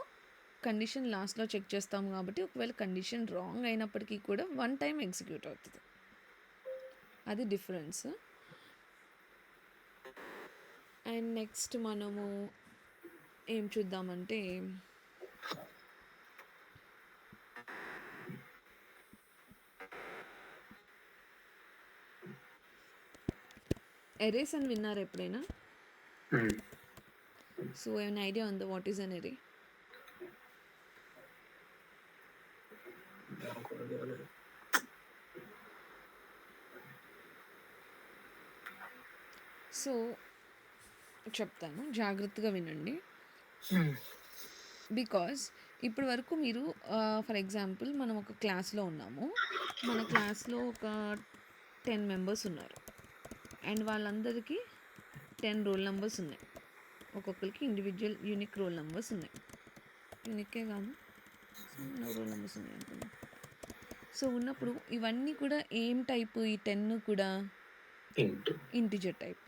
కండిషన్ లాస్ట్లో చెక్ చేస్తాం కాబట్టి ఒకవేళ కండిషన్ రాంగ్ అయినప్పటికీ కూడా 1 టైం ఎగ్జిక్యూట్ అవుతుంది, అది డిఫరెన్స్. అండ్ నెక్స్ట్ మనము ఏం చూద్దామంటే ఎరేస్ అని విన్నారు ఎప్పుడైనా? సో ఏమైనా ఐడియా ఉందా what is an array? So చెప్తాను, జాగ్రత్తగా వినండి. బికాజ్ ఇప్పటి వరకు మీరు ఫర్ ఎగ్జాంపుల్ మనం ఒక క్లాస్లో ఉన్నాము, మన క్లాస్లో ఒక 10 మెంబర్స్ ఉన్నారు, అండ్ వాళ్ళందరికీ 10 రోల్ నెంబర్స్ ఉన్నాయి, ఒక్కొక్కరికి ఇండివిజువల్ యూనిక్ రోల్ నెంబర్స్ ఉన్నాయి, యూనికే కాదు రోల్ నెంబర్స్ ఉన్నాయి అనుకున్నాం. సో ఉన్నప్పుడు ఇవన్నీ కూడా ఏం టైపు, ఈ 10 కూడా ఇంటూ ఇంటిజర్ టైప్.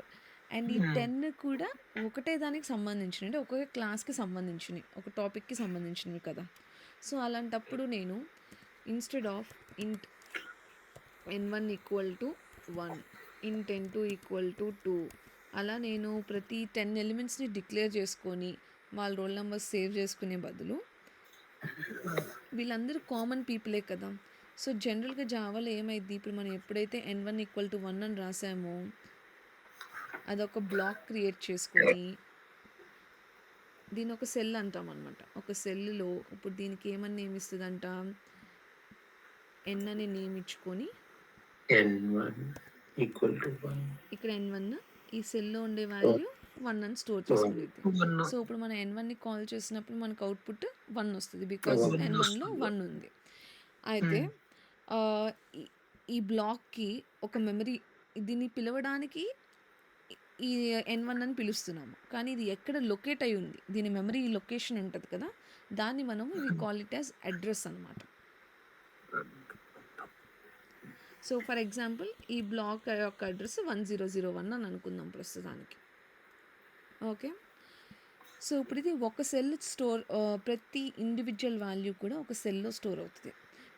అండ్ ఈ 10 కూడా ఒకటే దానికి సంబంధించినవి, అంటే ఒకే క్లాస్కి సంబంధించినవి, ఒక టాపిక్కి సంబంధించినవి కదా. సో అలాంటప్పుడు నేను ఇన్స్టెడ్ ఆఫ్ ఇంట్ n1 ఈక్వల్ టు 1, ఇంట్ n2 ఈక్వల్ టు 2, అలా నేను ప్రతి 10 ఎలిమెంట్స్ని డిక్లేర్ చేసుకొని వాళ్ళ రోల్ నెంబర్స్ సేవ్ చేసుకునే బదులు, వీళ్ళందరూ కామన్ పీపులే కదా. సో జనరల్గా జావాలో ఏమైంది, ఇప్పుడు మనం ఎప్పుడైతే n1 ఈక్వల్ టు 1 అని రాసామో అదొక బ్లాక్ క్రియేట్ చేసుకొని దీని ఒక సెల్ అంటాం అనమాట. ఒక సెల్లో ఇప్పుడు దీనికి ఏమని నేమ్ ఇస్తుందంట, n అని నేమ్ ఇచ్చుకొని n1 ఈక్వల్ టు 1. ఇక్కడ n1 ఈ సెల్లో ఉండే వాల్యూ 1 అని స్టోర్ చేసుకునేది. సో ఇప్పుడు మనం n1ని కాల్ చేసినప్పుడు మనకు అవుట్పుట్ 1 వస్తుంది, బికాజ్ n1లో 1 ఉంది. అయితే ఈ బ్లాక్కి ఒక మెమరీ, దీన్ని పిలవడానికి ఈ n1 అని పిలుస్తున్నాము, కానీ ఇది ఎక్కడ లొకేట్ అయి ఉంది, దీని మెమరీ లొకేషన్ ఉంటుంది కదా, దాన్ని మనం we call it as address అనమాట. సో ఫర్ ఎగ్జాంపుల్ ఈ బ్లాక్ యొక్క అడ్రస్ 1001 అని అనుకుందాం ప్రస్తుతానికి. ఓకే, సో ఇప్పుడు ఇది ఒక సెల్ స్టోర్, ప్రతి ఇండివిజువల్ వాల్యూ కూడా ఒక సెల్లో స్టోర్ అవుతుంది.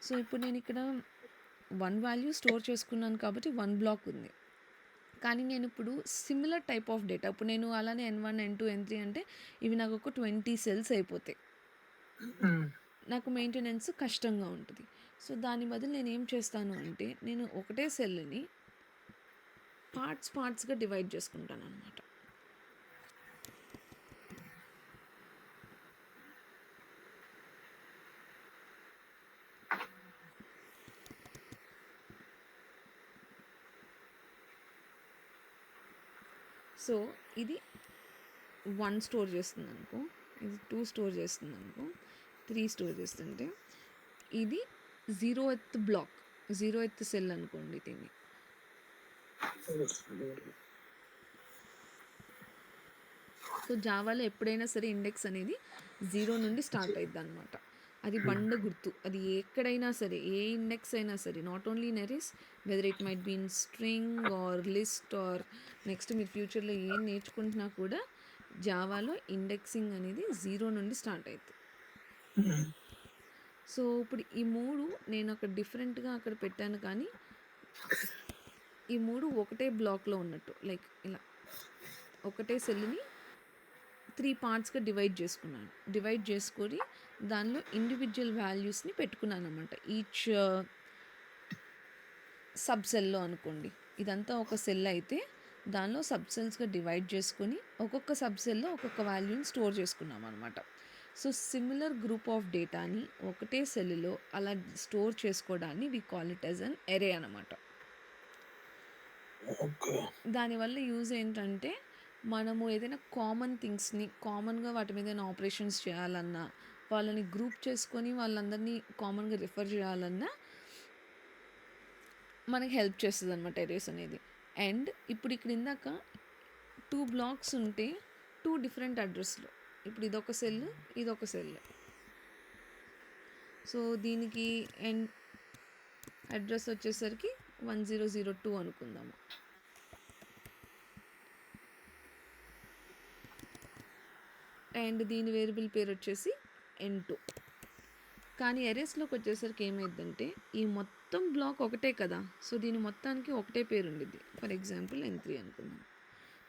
సో ఇప్పుడు నేను ఇక్కడ 1 వాల్యూ స్టోర్ చేసుకున్నాను కాబట్టి 1 బ్లాక్ ఉంది. కానీ నేను ఇప్పుడు సిమిలర్ టైప్ ఆఫ్ డేటా, ఇప్పుడు నేను అలానే n1, n2, n3 అంటే ఇవి నాకు ఒక 20 సెల్స్ అయిపోతాయి, నాకు మెయింటెనెన్స్ కష్టంగా ఉంటుంది. సో దాని బదులు నేను ఏం చేస్తాను అంటే నేను ఒకటే సెల్ని పార్ట్స్గా డివైడ్ చేసుకుంటాను అనమాట. సో ఇది 1 స్టోర్ చేస్తుంది అనుకో, ఇది 2 స్టోర్ చేస్తుంది అనుకో, 3 స్టోర్ చేస్తుంటే ఇది 0th బ్లాక్, 0th సెల్ అనుకోండి దీన్ని. సో జావాలో ఎప్పుడైనా సరే ఇండెక్స్ అనేది 0 నుండి స్టార్ట్ అవుతుంది అనమాట. అది బండ గుర్తు, అది ఎక్కడైనా సరే, ఏ ఇండెక్స్ అయినా సరే, not only in arrays, whether it might be in string or list or next మీరు ఫ్యూచర్లో ఏం నేర్చుకుంటున్నా కూడా జావాలో ఇండెక్సింగ్ అనేది 0 నుండి స్టార్ట్ అవుతుంది. సో ఇప్పుడు ఈ 3 నేను అక్కడ డిఫరెంట్గా అక్కడ పెట్టాను, కానీ ఈ 3 ఒకటే బ్లాక్లో ఉన్నట్టు, లైక్ ఇలా ఒకటే సెల్ని 3 పార్ట్స్గా డివైడ్ చేసుకున్నాను. డివైడ్ చేసుకొని దానిలో ఇండివిజువల్ వాల్యూస్ని పెట్టుకున్నాను అనమాట. ఈచ్ సబ్ సెల్లో అనుకోండి, ఇదంతా ఒక సెల్ అయితే దానిలో సబ్ సెల్స్గా డివైడ్ చేసుకొని ఒక్కొక్క సబ్ సెల్లో ఒక్కొక్క వాల్యూని స్టోర్ చేసుకున్నాం అనమాట. సో సిమిలర్ గ్రూప్ ఆఫ్ డేటాని ఒకటే సెల్లో అలా స్టోర్ చేసుకోవడాన్ని we call it as an array అనమాట. దానివల్ల యూజ్ ఏంటంటే మనము ఏదైనా కామన్ థింగ్స్ని కామన్గా వాటి మీద ఏదైనా ఆపరేషన్స్ చేయాలన్నా, వాళ్ళని గ్రూప్ చేసుకొని వాళ్ళందరినీ కామన్గా రిఫర్ చేయాలన్నా మనకి హెల్ప్ చేస్తుంది అనమాట ఎరేస్ అనేది. అండ్ ఇప్పుడు ఇక్కడ ఇందాక 2 బ్లాక్స్ ఉంటే 2 డిఫరెంట్ అడ్రస్లు, ఇప్పుడు ఇదొక సెల్, ఇదొక సెల్. సో దీనికి అడ్రస్ వచ్చేసరికి 1002 అనుకుందాము. అండ్ దీని వేరియబుల్ పేరు వచ్చేసి n2. కానీ ఎరేస్లోకి వచ్చేసరికి ఏమైందంటే ఈ మొత్తం బ్లాక్ ఒకటే కదా, సో దీని మొత్తానికి ఒకటే పేరు ఉండిద్ది. ఫర్ ఎగ్జాంపుల్ n3 అనుకుందాం.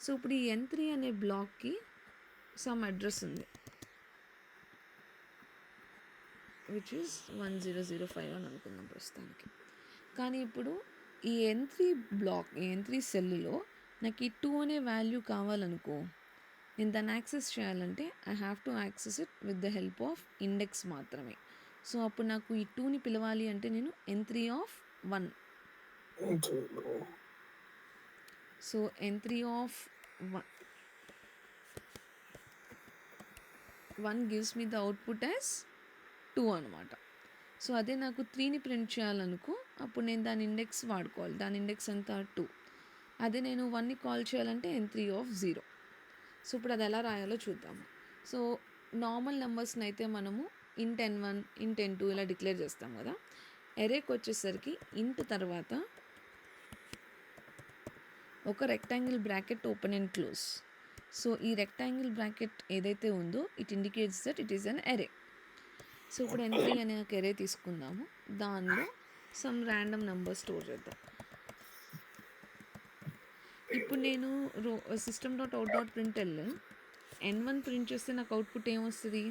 సో ఇప్పుడు ఈ n3 అనే బ్లాక్కి సమ్ అడ్రస్ ఉంది విచ్ ఈస్ 1005 అని అనుకుందాం ప్రస్తుతానికి. కానీ ఇప్పుడు ఈ n3 సెల్లో నాకు ఈ 2 అనే వాల్యూ కావాలనుకో, నేను దాన్ని యాక్సెస్ చేయాలంటే I have to access it with the help of index మాత్రమే. సో అప్పుడు నాకు ఈ 2ని పిలవాలి అంటే నేను n3 of 1. So n3 of 1 gives me the output as 2 అనమాట. సో అదే నాకు 3ని ప్రింట్ చేయాలనుకో, అప్పుడు నేను దాని ఇండెక్స్ వాడుకోవాలి, దాని ఇండెక్స్ అంతా 2. అదే నేను 1ని కాల్ చేయాలంటే n3 of 0. సో ఇప్పుడు అది ఎలా రాయాలో చూద్దాము. సో నార్మల్ నెంబర్స్ని అయితే మనము ఇంట్ n1, ఇంట్ n2 ఇలా డిక్లేర్ చేస్తాం కదా. ఎరేకి వచ్చేసరికి ఇంట్ తర్వాత ఒక rectangle bracket open and close. So ఈ రెక్టాంగిల్ బ్రాకెట్ ఏదైతే ఉందో it indicates that it is an array. So ఇప్పుడు ఎంట్రీ అనే ఒక ఎరే తీసుకుందాము, దానిలో సమ్ ర్యాండమ్ నెంబర్ స్టోర్ చేద్దాం. ఇప్పుడు నేను system dot out dot print l n1 print చేస్తే నాకు అవుట్పుట్ ఏమొస్తుంది?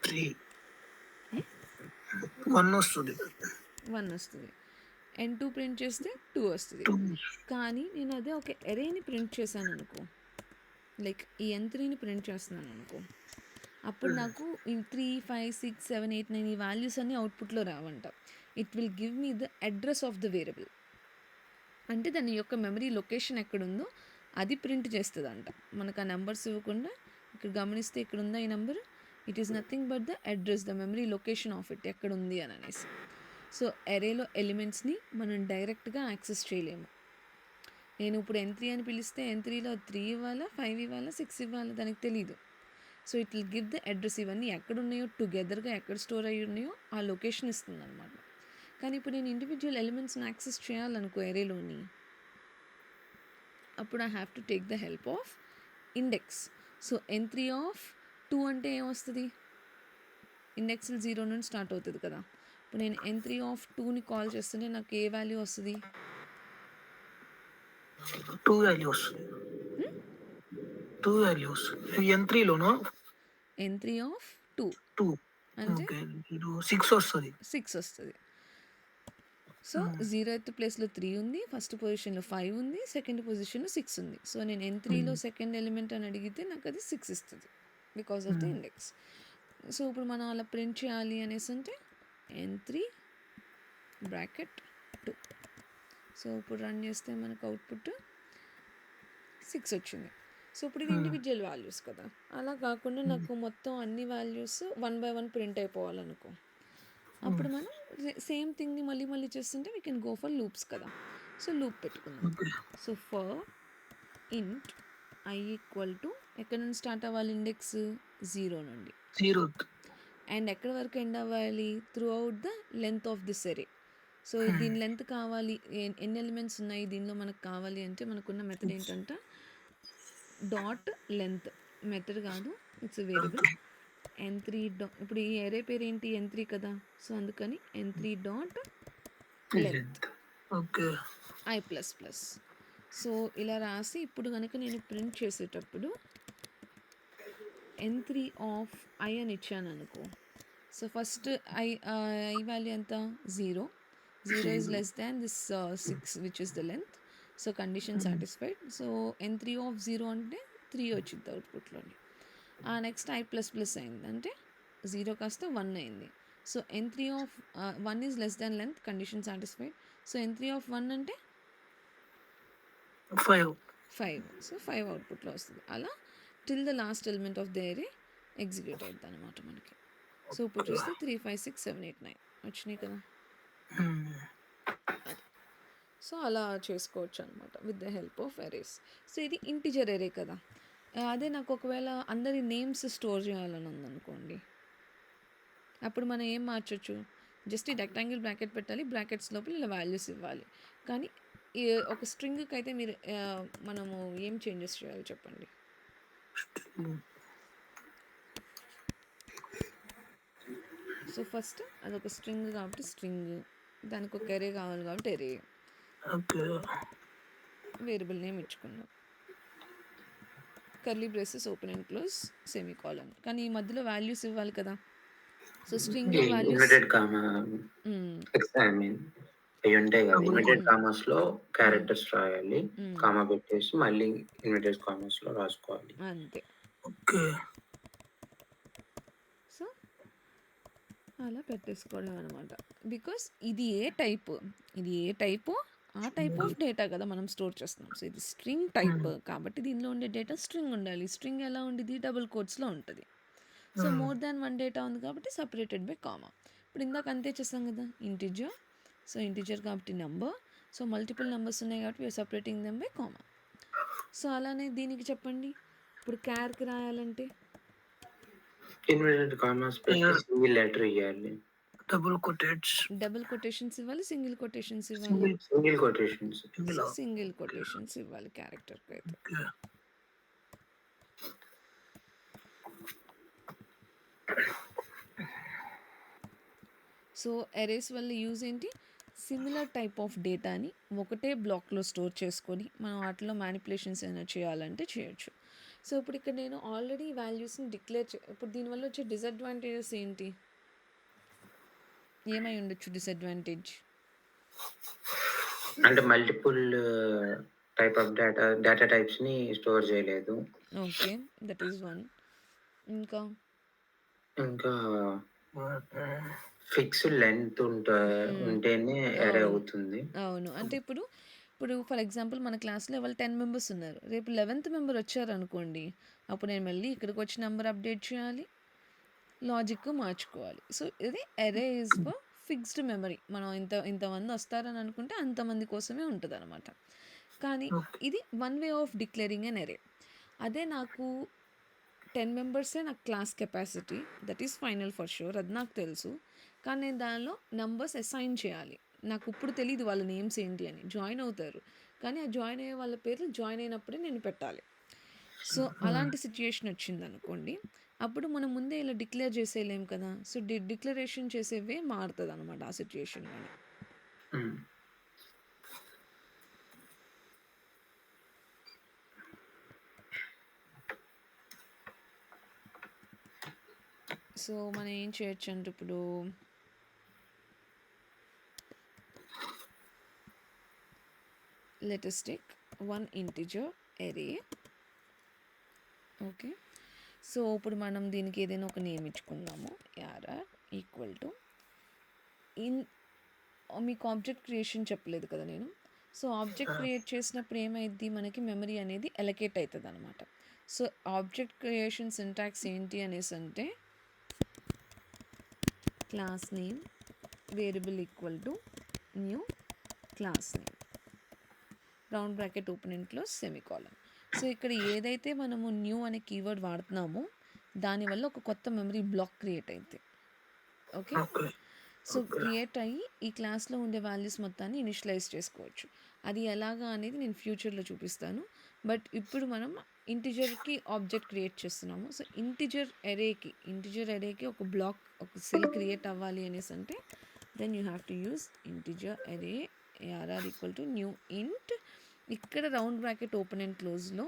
3 1 వస్తుంది. 1 వస్తుంది. n2 ప్రింట్ చేస్తే 2 వస్తుంది. 2 కానీ నేను అదే ఒక ఎరేని ప్రింట్ చేశాను అనుకో, లైక్ ఈ n3ని ప్రింట్ చేస్తున్నాను అనుకో, అప్పుడు నాకు ఈ 3, 5, 6, 7, 8, 9 ఈ వాల్యూస్ అన్నీ అవుట్పుట్లో రావంట. It will give me the address of the variable. అంటే దాని యొక్క మెమరీ లొకేషన్ ఎక్కడుందో అది ప్రింట్ చేస్తుందంట. మనకు ఆ నెంబర్స్ ఇవ్వకుండా ఇక్కడ గమనిస్తే ఇక్కడ ఉందా ఈ number, it is nothing but the address, the memory location of it ఎక్కడ ఉంది అని అనేసి. సో ఎరేలో ఎలిమెంట్స్ని మనం డైరెక్ట్గా యాక్సెస్ చేయలేము. నేను ఇప్పుడు n3 అని పిలిస్తే n3లో 3 ఇవ్వాలా, 5 ఇవ్వాలా, 6 ఇవ్వాలా దానికి తెలీదు. So it will give the address, ఇవన్నీ ఎక్కడ ఉన్నాయో టుగెదర్గా ఎక్కడ స్టోర్ అయ్యి ఉన్నాయో ఆ లొకేషన్ ఇస్తుంది అనమాట. కానీ ఇప్పుడు నేను ఇండివిజువల్ ఎలిమెంట్స్ని యాక్సెస్ చేయాలనుకో ఎరేలోని, అప్పుడు I have to take the help of index. So n3 of 2 అంటే ఏమొస్తుంది? ఇండెక్స్ 0 నుండి స్టార్ట్ అవుతుంది కదా. ఇప్పుడు నేను n3 ఆఫ్ 2ని కాల్ చేస్తుంటే నాకు ఏ వాల్యూ వస్తుంది? 2 వాల్యూస్ 2 వాల్యూస్ n3 లోనో n3 ఆఫ్ 2 2 అంటే ఓకే 6 వస్తుంది. 6 వస్తుంది. సో 0th ప్లేస్లో 3 ఉంది, ఫస్ట్ పొజిషన్లో 5 ఉంది, సెకండ్ పొజిషన్లో 6 ఉంది. సో నేను n3లో సెకండ్ ఎలిమెంట్ అని అడిగితే నాకు అది 6 ఇస్తుంది because of the index. So ఇప్పుడు మనం అలా ప్రింట్ చేయాలి అనేసి అంటే n3 బ్రాకెట్ 2. సో ఇప్పుడు రన్ చేస్తే మనకు అవుట్పుట్ 6 వచ్చింది. సో ఇప్పుడు ఇది ఇండివిజువల్ వాల్యూస్ కదా, అలా కాకుండా నాకు మొత్తం అన్ని వాల్యూస్ 1 by 1 ప్రింట్ అయిపోవాలనుకో, అప్పుడు మనం సేమ్ థింగ్ని మళ్ళీ మళ్ళీ చేస్తుంటే we can go for loops కదా. సో లూప్ పెట్టుకుందాం. సో ఫర్ ఇంట్ ఐ ఈక్వల్ టు ఎక్కడ నుండి స్టార్ట్ అవ్వాలి? ఇండెక్స్ 0 నుండి. 0 అండ్ ఎక్కడి వరకు ఎండ్ అవ్వాలి? Throughout the length of this array. So దీని లెంత్ కావాలి, ఎన్ని ఎలిమెంట్స్ ఉన్నాయి దీనిలో మనకు కావాలి అంటే మనకున్న మెథడ్ ఏంటంటే డాట్ లెంత్ మెథడ్ కాదు, ఇట్స్ వేరియబుల్ n3 ఇప్పుడు ఈ ఎరే పేరు ఏంటి? n3 కదా. సో అందుకని n3 dot length okay i plus plus. So ఇలా రాసి ఇప్పుడు కనుక నేను ప్రింట్ చేసేటప్పుడు n3 ఆఫ్ i అని ఇచ్చాను అనుకో, సో ఫస్ట్ i వాల్యూ ఎంత? 0 is less than this 6 which is the length. So condition satisfied. So n3 of 0 అంటే 3 వచ్చింది అవుట్పుట్లోని. నెక్స్ట్ i ప్లస్ ప్లస్ అయింది అంటే 0 కాస్త 1 అయింది. So n3 of 1 is less than length, condition satisfied. So n3 of 1 అంటే 5. So 5 అవుట్పుట్లో వస్తుంది. అలా till the last element of the ఏరే ఎగ్జిక్యూట్ అవుతుంది అనమాట మనకి. సో ఇప్పుడు చూస్తే 3, 5, 6, 7, 8, 9 వచ్చినాయి కదా. సో అలా చేసుకోవచ్చు అనమాట with the help of erase. So ఇది ఇంటిజర్ ఎరే కదా. అదే నాకు ఒకవేళ అందరి నేమ్స్ స్టోర్ చేయాలని ఉందనుకోండి, అప్పుడు మనం ఏం మార్చొచ్చు? జస్ట్ ఈ రెక్టాంగిల్ బ్రాకెట్ పెట్టాలి, బ్రాకెట్స్ లోపల ఇలా వాల్యూస్ ఇవ్వాలి. కానీ ఒక స్ట్రింగ్కి అయితే మీరు మనము ఏం చేంజెస్ చేయాలి చెప్పండి? సో ఫస్ట్ అదొక స్ట్రింగ్ కాబట్టి స్ట్రింగ్, దానికి ఒక ఎరే కావాలి కాబట్టి ఎరే, వేరియబుల్ నేమ్ ఇచ్చుకున్నాం, curly braces open and close semicolon. కానీ ఈ మధ్యలో వాల్యూస్ ఇవ్వాలి కదా. సో స్ట్రింగ్ లో values inverted comma I mean అవి ఉంటాయి కదా, ఇన్వర్టెడ్ కామర్స్ లో క్యారెక్టర్స్ రాయాలి, కామా పెట్టేసి మళ్ళీ ఇన్వర్టెడ్ కామర్స్ లో రాసుకోవాలి అంతే. ఓకే సో అలా పెట్టేసుకోవడం అనమాట. బికాస్ ఇది ఏ టైపు ఆ టైప్ ఆఫ్ డేటా కదా మనం స్టోర్ చేస్తున్నాం. సో ఇది స్ట్రింగ్ టైప్ కాబట్టి దీనిలో ఉండే డేటా స్ట్రింగ్ ఉండాలి. స్ట్రింగ్ ఎలా ఉండేది? డబుల్ కోట్స్లో ఉంటుంది. సో మోర్ దాన్ 1 డేటా ఉంది కాబట్టి సపరేటెడ్ బై కామా. ఇప్పుడు ఇందాక అంతే చేస్తాం కదా ఇంటిజర్. సో ఇంటిజర్ కాబట్టి నెంబర్. సో మల్టిపుల్ నెంబర్స్ ఉన్నాయి కాబట్టి we are separating them by comma. So అలానే దీనికి చెప్పండి, ఇప్పుడు క్యార్కి రాయాలంటే ఇన్వర్టెడ్ కామర్స్ పెట్టి సింగిల్ లెటర్ ఇవ్వాలి. డబుల్ కొటేట్స్ డబుల్ కొటేషన్స్ ఇవ్వాలి, సింగిల్ కొటేషన్స్ ఇవ్వాలి. Single single quotations. Single so single quotations ఇవ్వాలి క్యారెక్టర్కి అయితే. ఓకే సో ఎరేస్ వల్ల యూజ్ ఏంటి, సిమిలర్ టైప్ ఆఫ్ డేటాని ఒకటే బ్లాక్లో స్టోర్ చేసుకొని మనం వాటిలో మ్యానిపులేషన్స్ ఏమైనా చేయాలంటే చేయొచ్చు. సో ఇప్పుడు ఇక్కడ నేను ఆల్రెడీ వాల్యూస్ని డిక్లేర్ ఇప్పుడు దీనివల్ల వచ్చే డిసడ్వాంటేజెస్ ఏంటి, ఏమై ఉండొచ్చు డిసడ్వాంటేజ్? అంటే మల్టిపుల్ టైప్ ఆఫ్ డేటా టైప్స్ని స్టోర్ చేయలేదు. Okay, that is one. ఇంకా ఇంకా ఫిక్స్డ్ లెంత్ ఉంటేనే ఎరే అవుతుంది. అవును, అంటే ఇప్పుడు ఫర్ ఎగ్జాంపుల్ మన క్లాస్లో ఇవాళ 10 మెంబర్స్ ఉన్నారు, రేపు 11th మెంబర్ వచ్చారనుకోండి, అప్పుడు నేను మళ్ళీ ఇక్కడికి వచ్చి నెంబర్ అప్డేట్ చేయాలి, లాజిక్ మార్చుకోవాలి. సో ఇది ఎరే ఈజ్ ఫర్ ఫిక్స్డ్ మెమరీ. మనం ఇంతమంది వస్తారని అనుకుంటే అంతమంది కోసమే ఉంటుంది అనమాట. కానీ ఇది వన్ వే ఆఫ్ డిక్లేరింగ్ అన్ ఎరే. అదే నాకు 10 మెంబర్సే నాకు class capacity, that is final for sure, అది నాకు తెలుసు. కానీ నేను దానిలో నంబర్స్ అసైన్ చేయాలి. నాకు ఇప్పుడు తెలియదు వాళ్ళ నేమ్స్ ఏంటి అని, జాయిన్ అవుతారు కానీ ఆ జాయిన్ అయ్యే వాళ్ళ పేర్లు జాయిన్ అయినప్పుడే నేను పెట్టాలి. సో అలాంటి సిచ్యుయేషన్ వచ్చింది అనుకోండి, అప్పుడు మనం ముందే ఇలా డిక్లేర్ చేసేయలేం కదా. సో డిక్లరేషన్ చేసేవే మారుతుంది అనమాట ఆ సిచ్యుయేషన్లోనే. సో మనం ఏం చేయొచ్చు అంటే ఇప్పుడు let us take one integer array. Okay, so ఇప్పుడు మనం దీనికి ఏదైనా ఒక నేమ్ ఇచ్చుకుందాము, ఆర్ఆర్ ఈక్వల్ టు మీకు ఆబ్జెక్ట్ క్రియేషన్ చెప్పలేదు కదా నేను. సో ఆబ్జెక్ట్ క్రియేట్ చేసినప్పుడు ఏమైంది, మనకి మెమరీ అనేది ఎలకేట్ అవుతుంది అనమాట. సో ఆబ్జెక్ట్ క్రియేషన్ సింటాక్స్ ఏంటి అనేసి అంటే class name variable equal to new class name round bracket open and close semicolon. So ఇక్కడ ఏదైతే మనము న్యూ అనే కీవర్డ్ వాడుతున్నామో దానివల్ల ఒక కొత్త మెమరీ బ్లాక్ క్రియేట్ అయింది. ఓకే, సో క్రియేట్ అయ్యి ఈ క్లాస్లో ఉండే వాల్యూస్ మొత్తాన్ని ఇనిషియలైజ్ చేసుకోవచ్చు. అది ఎలాగా అనేది నేను ఫ్యూచర్లో చూపిస్తాను. బట్ ఇప్పుడు మనం ఇంటిజర్కి ఆబ్జెక్ట్ క్రియేట్ చేస్తున్నాము. సో ఇంటిజర్ ఎరేకి ఒక బ్లాక్, ఒక సెల్ క్రియేట్ అవ్వాలి అనేసి అంటే then you have to use integer array ARR equal to new int. ఇక్కడ రౌండ్ బ్రాకెట్ ఓపెన్ అండ్ క్లోజ్లో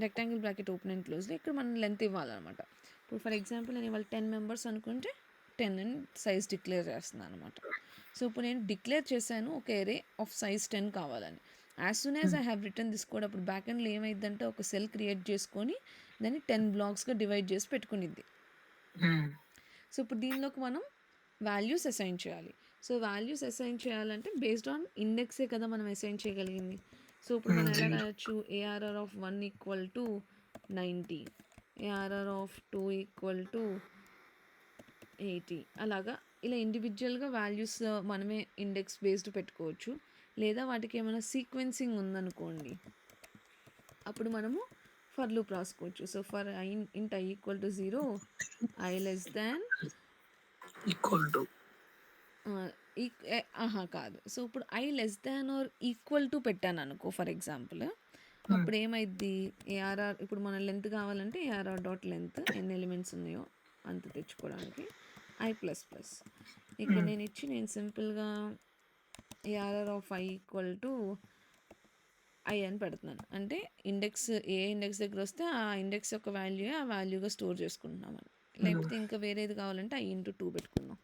రెక్టాంగిల్ బ్రాకెట్ ఓపెన్ అండ్ క్లోజ్లో ఇక్కడ మనం లెంత్ ఇవ్వాలన్నమాట. ఇప్పుడు ఫర్ ఎగ్జాంపుల్ నేను ఇవాళ 10 మెంబర్స్ అనుకుంటే 10 అని సైజ్ డిక్లేర్ చేస్తున్నాను అనమాట. సో ఇప్పుడు నేను డిక్లేర్ చేశాను ఒక ఎరే ఆఫ్ సైజ్ 10 కావాలని. As soon as I have return this code, అప్పుడు బ్యాక్ ఎండ్లో ఏమైందంటే ఒక సెల్ క్రియేట్ చేసుకొని దాన్ని 10 బ్లాక్స్గా డివైడ్ చేసి పెట్టుకునిద్ది. సో ఇప్పుడు దీనిలోకి మనం వాల్యూస్ అసైన్ చేయాలి. సో వాల్యూస్ అసైన్ చేయాలంటే బేస్డ్ ఆన్ ఇండెక్సే కదా మనం అసైన్ చేయగలిగింది. సో ఇప్పుడు మనం ఎలా రాయొచ్చు, ARR of 1 equal to 90, ARR of 2 equal to 80, అలాగా ఇలా ఇండివిజువల్గా వాల్యూస్ మనమే ఇండెక్స్ బేస్డ్ పెట్టుకోవచ్చు. లేదా వాటికి ఏమైనా సీక్వెన్సింగ్ ఉందనుకోండి, అప్పుడు మనము ఫర్ లూప్ రాసుకోవచ్చు. సో ఫర్ ఇంట్ I equal to 0, I less than equal to కాదు. సో ఇప్పుడు I less than or equal to పెట్టాను అనుకో ఫర్ ఎగ్జాంపుల్, అప్పుడు ఏమైద్ది, ARR ఇప్పుడు మన లెంత్ కావాలంటే ARR డాట్ లెంత్ ఎన్ని ఎలిమెంట్స్ ఉన్నాయో అంత తెచ్చుకోవడానికి I ప్లస్ ప్లస్. ఇక్కడ నేను సింపుల్గా ARR of I equal to I అని పెడుతున్నాను. అంటే ఇండెక్స్ ఏ ఇండెక్స్ దగ్గర వస్తే ఆ ఇండెక్స్ యొక్క వాల్యూ ఆ వాల్యూగా స్టోర్ చేసుకుంటున్నామని. లేకపోతే ఇంకా వేరేది కావాలంటే I ఇంటూ 2 పెట్టుకుందాం.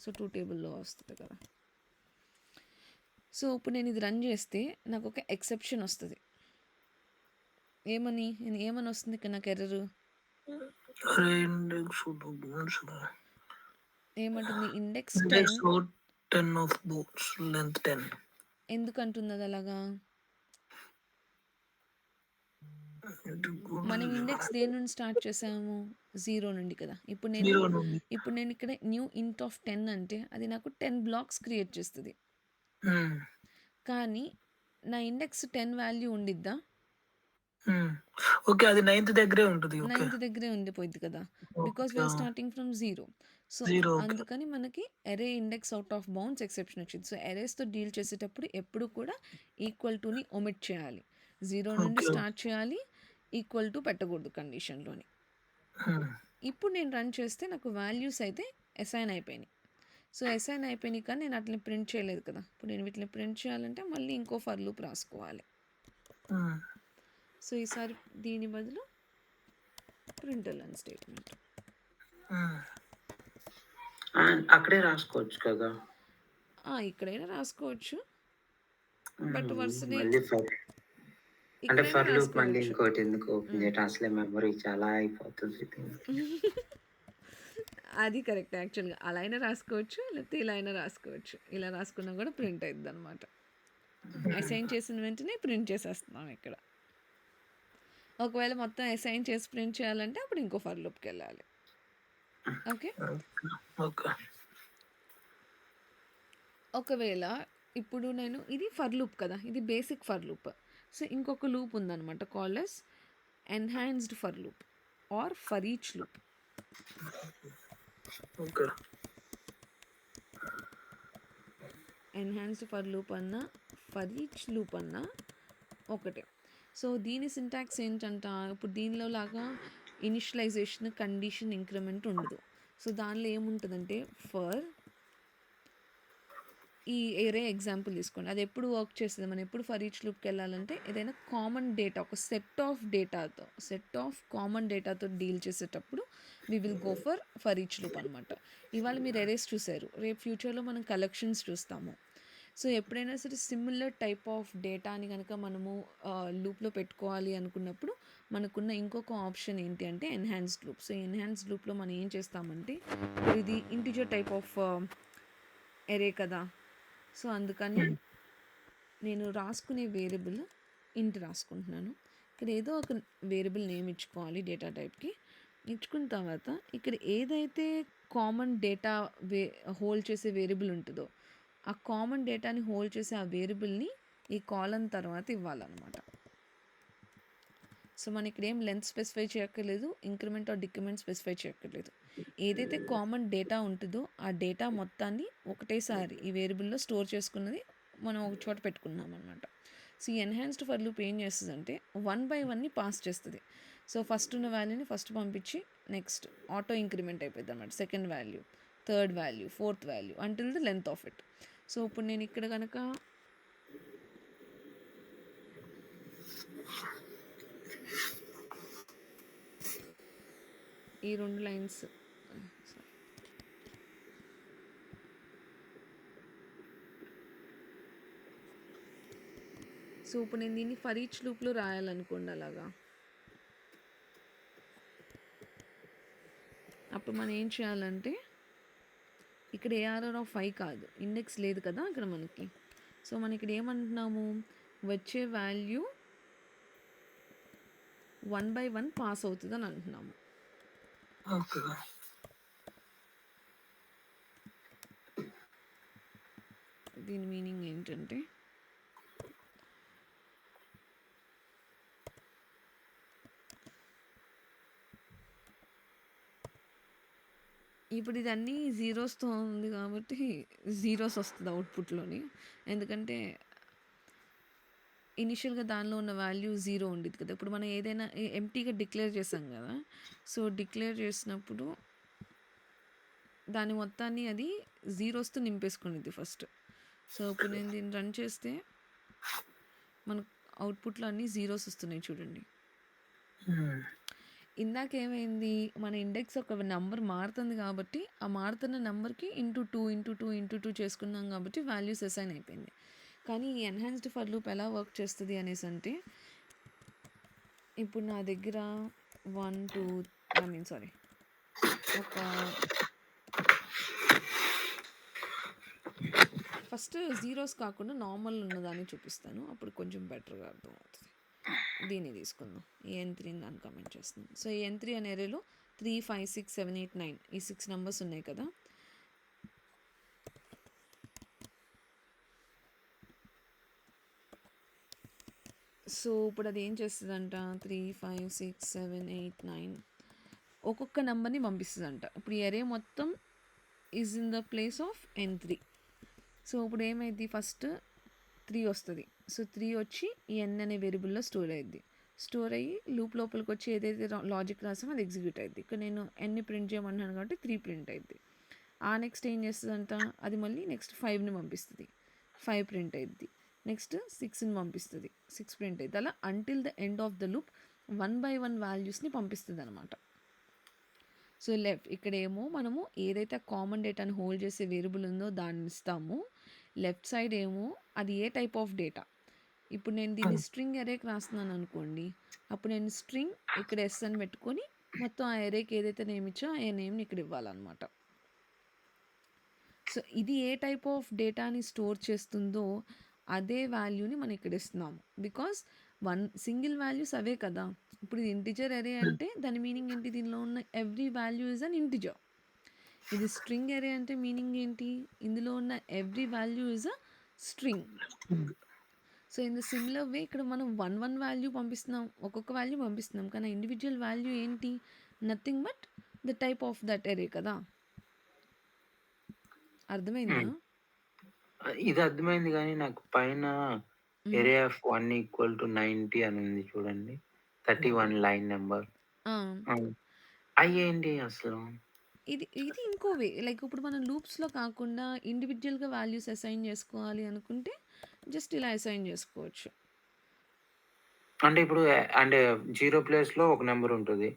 సో 2 టేబుల్లో వస్తుంది కదా. సో ఇప్పుడు నేను ఇది రన్ చేస్తే నాకు ఒక ఎక్సెప్షన్ వస్తుంది. ఏమని వస్తుంది ఇక్కడ నాకు ఎర్రర్ ఏమంటుంది, ఇండెక్స్ 10 ఆఫ్ బోట్స్ లెంత్ 10. ఎందుకంటుంది అది అలాగా? మనం ఇండెక్స్ దేని నుండి స్టార్ట్ చేసాము, 0 నుండి కదా. ఇప్పుడు నేను ఇక్కడ న్యూ ఇంట్ ఆఫ్ 10 అంటే అది నాకు 10 బ్లాక్స్ క్రియేట్ చేస్తుంది. కానీ నా ఇండెక్స్ 10 వాల్యూ ఉండిద్దా? ఓకే, అది 9th దగ్గరే ఉంటుంది. 9th దగ్గరే ఉండిపోయింది కదా, because we are starting from 0. So, 0 okay. అందుకని మనకి array index out of bounds exception వచ్చింది. సో, అరేస్‌తో డీల్ చేసేటప్పుడు ఎప్పుడు కూడా ఈక్వల్ టుని ఒమిట్ చేయాలి. 0 నుండి ఓకే. స్టార్ట్ చేయాలి. ఈక్వల్ టు పెట్టకూడదు కండిషన్‌లోని. హ్మ్. ఇప్పుడు నేను రన్ చేస్తే నాకు వాల్యూస్ అయితే అసైన్ అయిపోయినాయి. సో, అసైన్ అయిపోయినాయి కానీ నేను అట్లని ప్రింట్ చేయలేదు కదా! ఇప్పుడు నేను వీటిని ప్రింట్ చేయాలంటే మళ్ళీ ఇంకో ఫర్ లూప్ రాసుకోవాలి. హ్మ్. సో, ఈసారి దీని బదులు ప్రింట్‌ఎల్ఎన్ స్టేట్మెంట్. హ్మ్. అక్కడే రాసుకోవచ్చు కదా! ఇక్కడైనా రాసుకోవచ్చు. బట్ వరుసనే మళ్ళీ అంటే ఇక్కడైనా ఫర్ లూప్ మళ్ళీ రాసుకోవచ్చు. ఇంకోటి ఎందుకు ఓపెన్ హ్మ్. చేయటం? అసలే మెమరీ చాలా అయిపోతుంది దీనికి. అది కరెక్ట్ యాక్చువల్‌గా. అలా అయినా రాసుకోవచ్చు. లేకపోతే ఇలా అయినా రాసుకోవచ్చు. ఇలా రాసుకున్నా కూడా ప్రింట్ అయిద్దనమాట. అసైన్ చేసిన వెంటనే ప్రింట్ చేసేస్తున్నాం ఇక్కడ. ఒకవేళ మొత్తం అసైన్ చేసి ప్రింట్ చేయాలంటే అప్పుడు ఇంకో ఫర్ లూప్‌కెళ్ళాలి. ఓకే. ఓకే. ఒకవేళ ఇప్పుడు నేను ఇది ఫర్ లూప్ కదా! ఇది బేసిక్ ఫర్ లూప్. సో, ఇంకొక లూప్ ఉందనమాట called as enhanced for loop or for each loop. Okay. Enhanced for loop అన్నా, ఫర్ ఈచ్ లూప్ అన్నా ఒకటే. సో, దీని సింటాక్స్ ఏంటంట, ఇప్పుడు దీనిలో లాగా ఇనిషియలైజేషన్, కండిషన్, ఇంక్రిమెంట్ ఉండదు. సో, దానిలో ఏముంటుందంటే ఫర్ ఈ ఏరే ఎగ్జాంపుల్ తీసుకోండి. అది ఎప్పుడు వర్క్ చేస్తది? మనం ఎప్పుడు ఫర్ ఈచ్ లూప్‌కి వెళ్ళాలంటే ఏదైనా కామన్ డేటా, ఒక సెట్ ఆఫ్ కామన్ డేటాతో డీల్ చేసేటప్పుడు we will go for each loop అనమాట. ఇవాళ మీరు ఎరేస్ చూసారు. రేపు ఫ్యూచర్‌లో మనం కలెక్షన్స్ చూస్తాము. సో, ఎప్పుడైనా సరే సిమిలర్ టైప్ ఆఫ్ డేటాని గనక మనము లూప్‌లో పెట్టుకోవాలి అనుకున్నప్పుడు మనకున్న ఇంకొక ఆప్షన్ ఏంటి అంటే ఎన్హాన్స్డ్ లూప్. సో, ఎన్హాన్స్డ్ లూప్‌లో మనం ఏం చేస్తామంటే ఇది ఇంటిజర్ టైప్ ఆఫ్ ఎరే కదా! సో, అందుకని నేను రాసుకునే వేరియబుల్ ఇంట్ రాసుకుంటున్నాను. ఇక్కడ ఏదో ఒక వేరియబుల్ నేమ్ ఇచ్చుకోవాలి డేటా టైప్‌కి. ఇచ్చుకున్న తర్వాత ఇక్కడ ఏదైతే కామన్ డేటా హోల్డ్ చేసే వేరియబుల్ ఉంటుందో, ఆ కామన్ డేటాని హోల్డ్ చేసే ఆ వేరియబుల్‌ని ఈ కాలమ్ తర్వాత ఇవ్వాలన్నమాట. సో, మనం ఇక్కడ ఏం లెంత్ స్పెసిఫై చేయక్కర్లేదు. ఇంక్రిమెంట్ ఆర్ డిక్రిమెంట్ స్పెసిఫై చేయక్కర్లేదు. ఏదైతే కామన్ డేటా ఉంటుందో ఆ డేటా మొత్తాన్ని ఒకటేసారి ఈ వేరియబుల్‌లో స్టోర్ చేసుకున్నది మనం ఒక చోట పెట్టుకున్నాం అనమాట. సో, ఈ ఎన్హాన్స్డ్ ఫర్ లూప్ ఏం చేస్తదంటే 1 బై 1ని పాస్ చేస్తది. సో, ఫస్ట్ ఉన్న వాల్యూని ఫస్ట్ పంపించి నెక్స్ట్ ఆటో ఇంక్రిమెంట్ అయిపోద్ది అనమాట. Second value, third value, fourth value until the length of it. So, ఇప్పుడు నేను ఇక్కడ గనక ఈ 2 లైన్స్ సో, ఇప్పుడు నేను దీన్ని ఫర్ ఈచ్ లూప్‌లో రాయాలనుకోండి అలాగా. అప్పుడు మనం ఏం చేయాలంటే ఇక్కడ ఏఆర్ఆర్ ఆఫ్ 5 కాదు. ఇండెక్స్ లేదు కదా ఇక్కడ మనకి. సో, మనం ఇక్కడ ఏమంటున్నాము, వచ్చే వాల్యూ 1 బై 1 పాస్ అవుతుందని అంటున్నాము. ఓకే. దీని మీనింగ్ ఏంటంటే ఇప్పుడు ఇదన్నీ జీరోస్‌తో ఉంది కాబట్టి జీరోస్ వస్తది అవుట్‌పుట్‌లోని. ఎందుకంటే ఇనిషియల్‌గా దానిలో ఉన్న వాల్యూ 0 ఉండిద్ది కదా! ఇప్పుడు మనం ఏదైనా ఎంప్టీగా డిక్లేర్ చేసాం కదా! సో, డిక్లేర్ చేసినప్పుడు దాని మొత్తాన్ని అది జీరోస్‌తో నింపేసుకునిద్ది ఫస్ట్. సో, ఇప్పుడు నేను దీన్ని రన్ చేస్తే మనకు అవుట్‌పుట్‌లో అన్నీ జీరోస్ వస్తున్నాయి చూడండి. ఇందాకేమైంది, మన ఇండెక్స్ ఒక నంబర్ మారుతుంది కాబట్టి ఆ మారుతున్న నంబర్‌కి ఇంటూ 2 చేసుకున్నాం కాబట్టి వాల్యూస్ అసైన్ అయిపోయింది. కానీ ఈ ఎన్హాన్స్డ్ ఫర్ లూప్ ఎలా వర్క్ చేస్తది అనేసంటే ఇప్పుడు నా దగ్గర 1, 2 ఒక ఫస్ట్ జీరోస్ కాకుండా నార్మల్ ఉన్నదాన్ని చూపిస్తాను. అప్పుడు కొంచెం బెటర్‌గా అర్థమవుతది. దీన్ని తీసుకుందాం. ఈ n3ని దాన్ని కామెంట్ చేస్తున్నాను. సో, ఈ n3 అనే అరేలో 3, 5, 6, 7, 8, 9 ఈ 6 నంబర్స్ ఉన్నాయి కదా! సో, ఇప్పుడు అది ఏం చేస్తదంట 3, 5, 6, 7, 8, 9 ఒక్కొక్క నంబర్‌ని పంపిస్తదంట. ఇప్పుడు ఈ అరే మొత్తం is in the place of n3. So ఇప్పుడు ఏమైంది, ఫస్ట్ 3 వస్తుంది. సో 3 వచ్చి ఈ n అనే వేరియబుల్లో స్టోర్ అయ్యింది. స్టోర్ అయ్యి లూప్ లోపలికి వచ్చి ఏదైతే లాజిక్ రాసామో అది ఎగ్జిక్యూట్ అయ్యింది. ఇక్కడ నేను n ప్రింట్ చేయమన్నాను కాబట్టి 3 ప్రింట్ అయ్యింది. ఆ నెక్స్ట్ ఏం చేస్తుందంట, అది మళ్ళీ నెక్స్ట్ 5ని పంపిస్తుంది, 5 ప్రింట్ అయ్యింది. నెక్స్ట్ 6ని పంపిస్తుంది, 6 ప్రింట్ అయ్యింది. అలా until the end of the loop 1 by 1 వాల్యూస్ని పంపిస్తుంది అనమాట. సో ఇక్కడేమో మనము ఏదైతే కామన్ డేటాని హోల్డ్ చేసే వేరియబుల్ ఉందో దాన్ని ఇస్తాము. లెఫ్ట్ సైడ్ ఏమో అది ఏ టైప్ ఆఫ్ డేటా. ఇప్పుడు నేను దీన్ని స్ట్రింగ్ ఎరేకి రాస్తున్నాను అనుకోండి, అప్పుడు నేను స్ట్రింగ్ ఇక్కడ ఎస్ అని పెట్టుకొని మొత్తం ఆ ఎరేకి ఏదైతే నేమ్ ఇచ్చో ఆ నేమ్ని ఇక్కడ ఇవ్వాలన్నమాట. సో ఇది ఏ టైప్ ఆఫ్ డేటాని స్టోర్ చేస్తుందో అదే వాల్యూని మనం ఇక్కడ ఇస్తున్నాము. బికాస్ సింగిల్ వాల్యూస్ అవే కదా. ఇప్పుడు ఇది ఇంటిజర్ ఎరే అంటే దాని మీనింగ్ ఏంటి, దీనిలో ఉన్న every value is an integer. ఇది స్ట్రింగ్ ఎరే అంటే మీనింగ్ ఏంటి, ఇందులో ఉన్న every value is a string. So in the similar way ఇక్కడ మనం 1 వాల్యూ పంపిస్తున్నాం, ఒక్కొక్క వాల్యూ పంపిస్తున్నాం, కానీ ఇండివిజువల్ వాల్యూ ఏంటి, nothing but the type of that array కదా. అర్థమైందా? ఇది అర్థమైంది కానీ నాకు పైన ఏరియా ఆఫ్ 1 ఈక్వల్ టు 90 అని ఉంది చూడండి, 31 లైన్ నెంబర్. అయ్యేంటి అసలు? ఇది ఇంకో వే. లైక్ ఇప్పుడు మనం లూప్స్లో కాకుండా ఇండివిజువల్గా వాల్యూస్ అసైన్ చేసుకోవాలి అనుకుంటే జస్ట్ ఇలా అసైన్ చేసుకోవచ్చు. అంటే ఇప్పుడు అంటే 0 ప్లేస్లో ఒక నెంబర్ ఉంటుంది,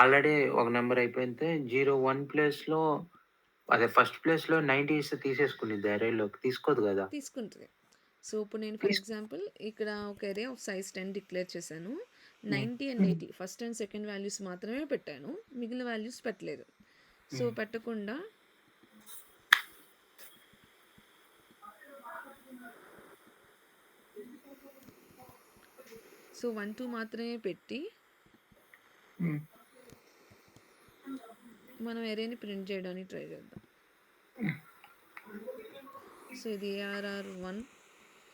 ఆల్రెడీ ఒక నెంబర్ అయిపోతే 01 ప్లేస్లో అదే ఫస్ట్ ప్లేస్లో 90 ఇస్తే తీసేసుకునిద్ది, అరేలోకి తీసుకోదు కదా. తీసుకుంటుంది. సో ఇప్పుడు నేను ఫర్ ఎగ్జాంపుల్ ఇక్కడ ఒక ఎరే ఆఫ్ సైజ్ 10 డిక్లేర్ చేశాను. 90 and 80 first and second values మాత్రమే పెట్టాను, మిగిలిన వాల్యూస్ పెట్టలేదు. సో పెట్టకుండా సో 1 2 మాత్రమే పెట్టి మనం ఎరేని ప్రింట్ చేయడానికి ట్రై చేద్దాం. సో ఇది ARR1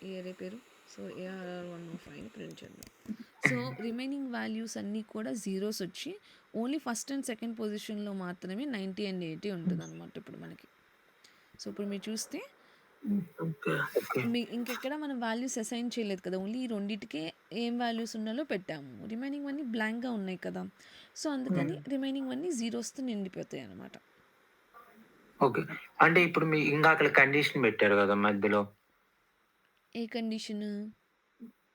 ఈ ఎరే పేరు. So ARR1 of i print చేద్దాం. సో రిమైనింగ్ వాల్యూస్ అన్నీ కూడా జీరోస్ వచ్చి ఓన్లీ ఫస్ట్ అండ్ సెకండ్ పొజిషన్లో మాత్రమే 90 and 80 ఉంటుంది అనమాట ఇప్పుడు మనకి. సో ఇప్పుడు మీరు చూస్తే ఇంకెక్కడ మనం వాల్యూస్ అసైన్ చేయలేదు కదా, ఓన్లీ ఈ రెండింటికే ఏం వాల్యూస్ ఉన్నాలో పెట్టాము, రిమైనింగ్ అన్నీ బ్లాంక్గా ఉన్నాయి కదా. సో అందుకని రిమైనింగ్ అన్నీ జీరోస్తో నిండిపోతాయి అనమాట. ఓకే, అంటే ఇప్పుడు మీ ఇంకా అక్కడ కండిషన్ పెట్టారు కదా మధ్యలో, ఏ కండిషన్?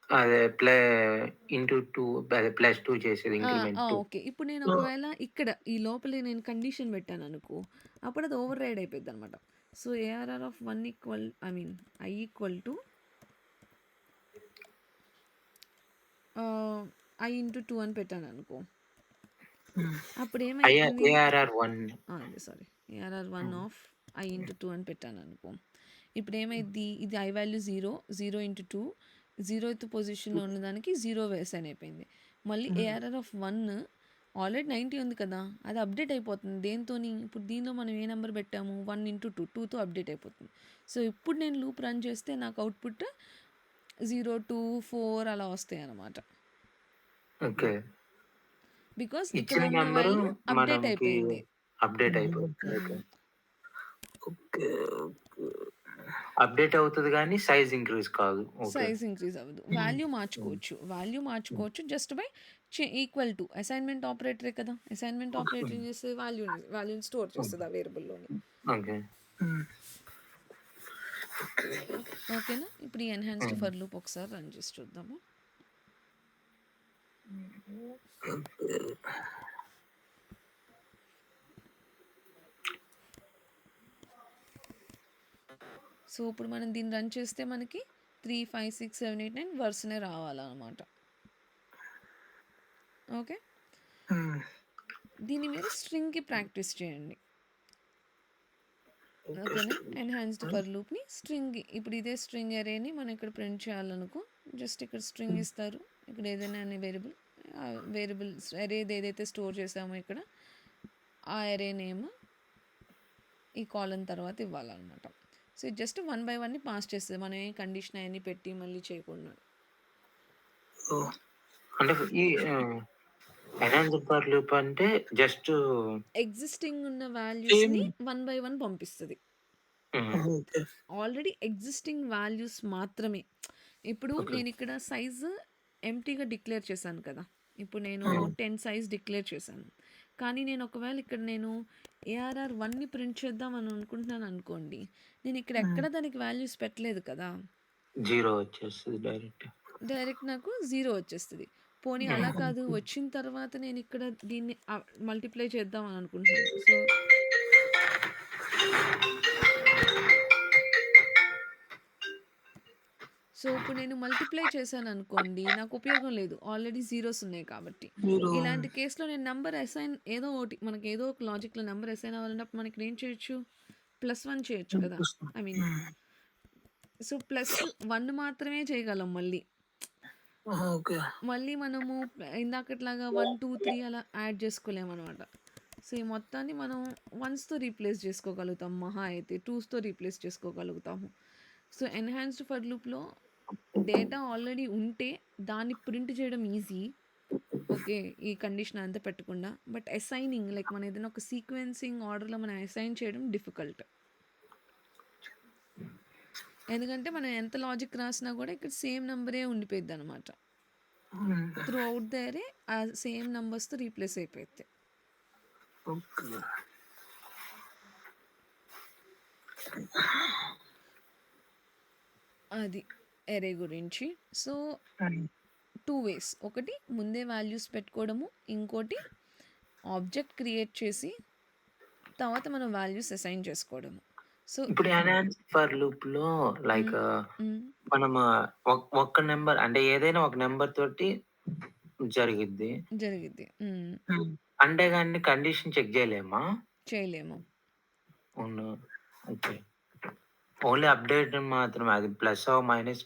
అదే +2 అదే +2 చేసేది ఇంక్రిమెంట్ 2. ఓకే, ఇప్పుడు నేను ఒకవేళ ఇక్కడ ఈ లోపలే నేను కండిషన్ పెట్టాను అనుకో, అప్పుడు అది ఓవర్ రైడ్ అయిపోద్ది అనమాట. So ARR of 1 equal i equal to i into 2 అని పెట్టాను అనుకో, అప్పుడు ఏమైంది, sorry ARR1 of i into 2 అని పెట్టాను అనుకో, ఇప్పుడు ఏమైంది, ఇది i వాల్యూ 0 into 2 0th పొజిషన్లో ఉన్నదానికి 0 వేసాన్ అయిపోయింది. మళ్ళీ ARR of 1 ఆల్రెడీ 90 ఉంది కదా, అది అప్డేట్ అయిపోతుంది దేంతో, ఇప్పుడు దీనిలో మనం ఏ నెంబర్ పెట్టాము 1 into 2 2తో అప్డేట్ అయిపోతుంది. సో ఇప్పుడు నేను లూప్ రన్ చేస్తే నాకు అవుట్పుట్ 0 2 4 అలా వస్తాయి అన్నమాట. ఓకే, బికాస్ ఇచ్చిన నెంబర్ అప్డేట్ అయిపోయింది. అప్డేట్ అయిపోతుంది. అప్డేట్ అవుతుంది కానీ సైజ్ ఇంక్రీజ్ కాదు. సైజ్ ఇంక్రీజ్ అవ్వదు, వాల్యూ మార్చుకోవచ్చు just by equal to assignment ఆపరేటరే కదా. అసైన్మెంట్ ఆపరేటర్ చేస్తే వాల్యూని స్టోర్ చేస్తుంది ఆ వేరియబుల్లోని. ఓకేనా, ఇప్పుడు ఈ ఎన్హాన్స్డ్ ఫర్ లూప్ ఒకసారి రన్ చేసి చూద్దాము. సో ఇప్పుడు మనం దీన్ని రన్ చేస్తే మనకి 3 5 6 7 8 9 వర్స్నే రావాలన్నమాట. ఓకే, దీన్ని మీరు స్ట్రింగ్కి ప్రాక్టీస్ చేయండి. ఓకేనా, ఎన్హాన్స్డ్ ఫర్ లూప్ని స్ట్రింగ్, ఇప్పుడు ఇదే స్ట్రింగ్ అరేని మనం ఇక్కడ ప్రింట్ చేయాలనుకో, జస్ట్ ఇక్కడ స్ట్రింగ్ ఇస్తారు, ఇక్కడ ఏదైనా అనే వేరియబుల్ అరేది ఏదైతే స్టోర్ చేసామో ఇక్కడ ఆ అరే నేమ్ ఈ కాలమ్ తర్వాత ఇవ్వాలన్నమాట. సో జస్ట్ 1 by 1ని పాస్ చేస్తుంది, మనం ఏ కండిషన్ అవన్నీ పెట్టి మళ్ళీ చేయకుండా. అంటే ఎన్హాన్స్డ్ ఫర్ లూప్ అంటే జస్ట్ ఎగ్జిస్టింగ్ ఉన్న సేమ్. వాల్యూస్‌ని వన్ బై వన్ పంపిస్తది. హ్మ్. ఓకే. ఆల్రెడీ ఎగ్జిస్టింగ్ వాల్యూస్ మాత్రమే. ఇప్పుడు ఓకే. నేనిక్కడ సైజు ఎంప్టీగా డిక్లేర్ చేశాను కదా! ఇప్పుడు నేను ఆ! 10 సైజ్ డిక్లేర్ చేశాను. కానీ నేను ఒకవేళ ఇక్కడ నేను ఏఆర్ఆర్ 1ని ప్రింట్ చేద్దాం అని అనుకుంటున్నాననుకోండి. నేనిక్కడ హ్మ్. ఎక్కడ దానికి వాల్యూస్ పెట్టలేదు కదా! 0 వచ్చేస్తది డైరెక్ట్. డైరెక్ట్ నాకు 0 వచ్చేస్తది. పోనీ హ్మ్. అలా కాదు ఓకే. వచ్చిన తర్వాత నేనిక్కడ దీన్ని మల్టిప్లై చేద్దాం అని అనుకుంటున్నాను. సో ఇప్పుడు నేను మల్టిప్లై చేశాననుకోండి నాకు ఉపయోగం లేదు. ఆల్రెడీ జీరోస్ ఉన్నాయి కాబట్టి. మీరు ఇలాంటి కేస్‌లో నేను నంబర్ అసైన్ ఏదో ఒకటి మనకి ఏదో ఒక లాజిక్‌లో నంబర్ అసైన్ అవ్వాలన్నప్పుడు మనకి ఏం చేయొచ్చు? +1 చేయొచ్చు కదా! చూపిస్తాం. ఐ మీన్ హ్మ్. +1 మాత్రమే చేయగలం మళ్ళీ. ఆహా! ఓకే. మళ్ళీ మనము ఇందాకట్లాగా 1, 2, 3 అలా యాడ్ చేసుకోలేమనమాట. ఈ మొత్తాన్ని మనం వన్స్‌తో రీప్లేస్ చేసుకోగలుగుతాం మహా అయితే. 2స్‌తో రీప్లేస్ చేసుకోగలుగుతాము. ఎన్హాన్స్డ్ ఫర్ లూప్‌లో డేటా ఆల్రెడీ ఉంటే దాన్ని ప్రింట్ చేయడం ఈజీ. ఓకే. ఈ కండిషన్ అంతా పెట్టకుండా. బట్ అసైనింగ్ లైక్ మనం ఏదైనా ఒక సీక్వెన్సింగ్ ఆర్డర్‌లో మనం అసైన్ చేయడం డిఫికల్ట్. ఎందుకంటే మనం ఎంత లాజిక్ రాసినా కూడా ఇక్కడ సేమ్ నంబరే ఉండిపోయిద్దనమాట. హ్మ్. త్రూ ఔట్ ద అరే ఆ సేమ్ నంబర్స్‌తో రీప్లేస్ అయిపోయిద్ది. ఓకే. అది అరే గురించి. సో, హ్మ్. 2 వేస్. ఒకటి ముందే వాల్యూస్ పెట్టుకోవడము. ఇంకోటి ఆబ్జెక్ట్ క్రియేట్ చేసి తర్వాత మనం వాల్యూస్ అసైన్ చేసుకోవడము. సో ఇప్పుడు ఎన్హాన్స్డ్ ఫర్ లూప్‌లో లైక్ హ్మ్. హ్మ్. మనం ఒక్క నంబర్ అంటే ఏదైనా ఒక నంబర్ తోటి జరిగిద్ది. జరిగిద్ది. హ్మ్. హ్మ్. అంటే గాని కండిషన్ చెక్ జేయలేమా? చేయలేము. అవునా? ఓకే. ఓన్లీ అప్‌డేట్ మాత్రమే. అది ప్లస్సో, మైనస్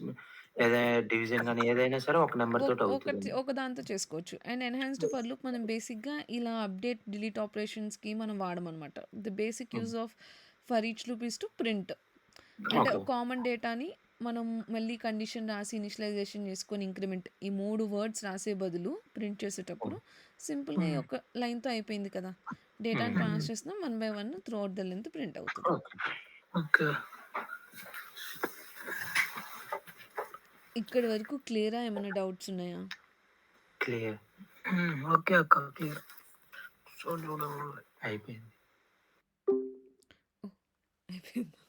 లేదా డివిజన్ గాని ఏదైనా సరే ఒక నంబర్ తోటి ఒకటి అవుతదేమో. ఒక దాంతో చేసుకోవచ్చు. అండ్ ఎన్హాన్స్డ్ ఫర్ లూప్ మనం బేసిక్‌గా ఇలా అప్డేట్, డిలీట్ ఆపరేషన్స్‌కి మనం వాడమనమాట. ది బేసిక్ హ్మ్. Use of for each loop is to print. అంటే ఓకే. కామన్ డేటాని మనం మళ్ళీ కండిషన్ రాసి ఇనిషియలైజేషన్ చేసుకొని ఇంక్రిమెంట్ ఈ 3 వర్డ్స్ రాసే బదులు ప్రింట్ చేసేటప్పుడు హ్మ్. సింపుల్‌గా ఈ హ్మ్. ఒక లైన్‌తో అయిపోయింది కదా! డేటాని హ్మ్. పాస్ హ్మ్. చేస్తున్నాం 1 by 1 through out the length print అవుతది. ఓకే. ఓకే. ఇక్కడి వరకు క్లియరా? ఏమన్నా డౌట్స్ ఉన్నాయా? క్లియర్. హ్మ్. ఓకే అక్క. క్లియర్. సో, చూడండి. అయిపోయింది. ఓహ్! అయిపోయిందా?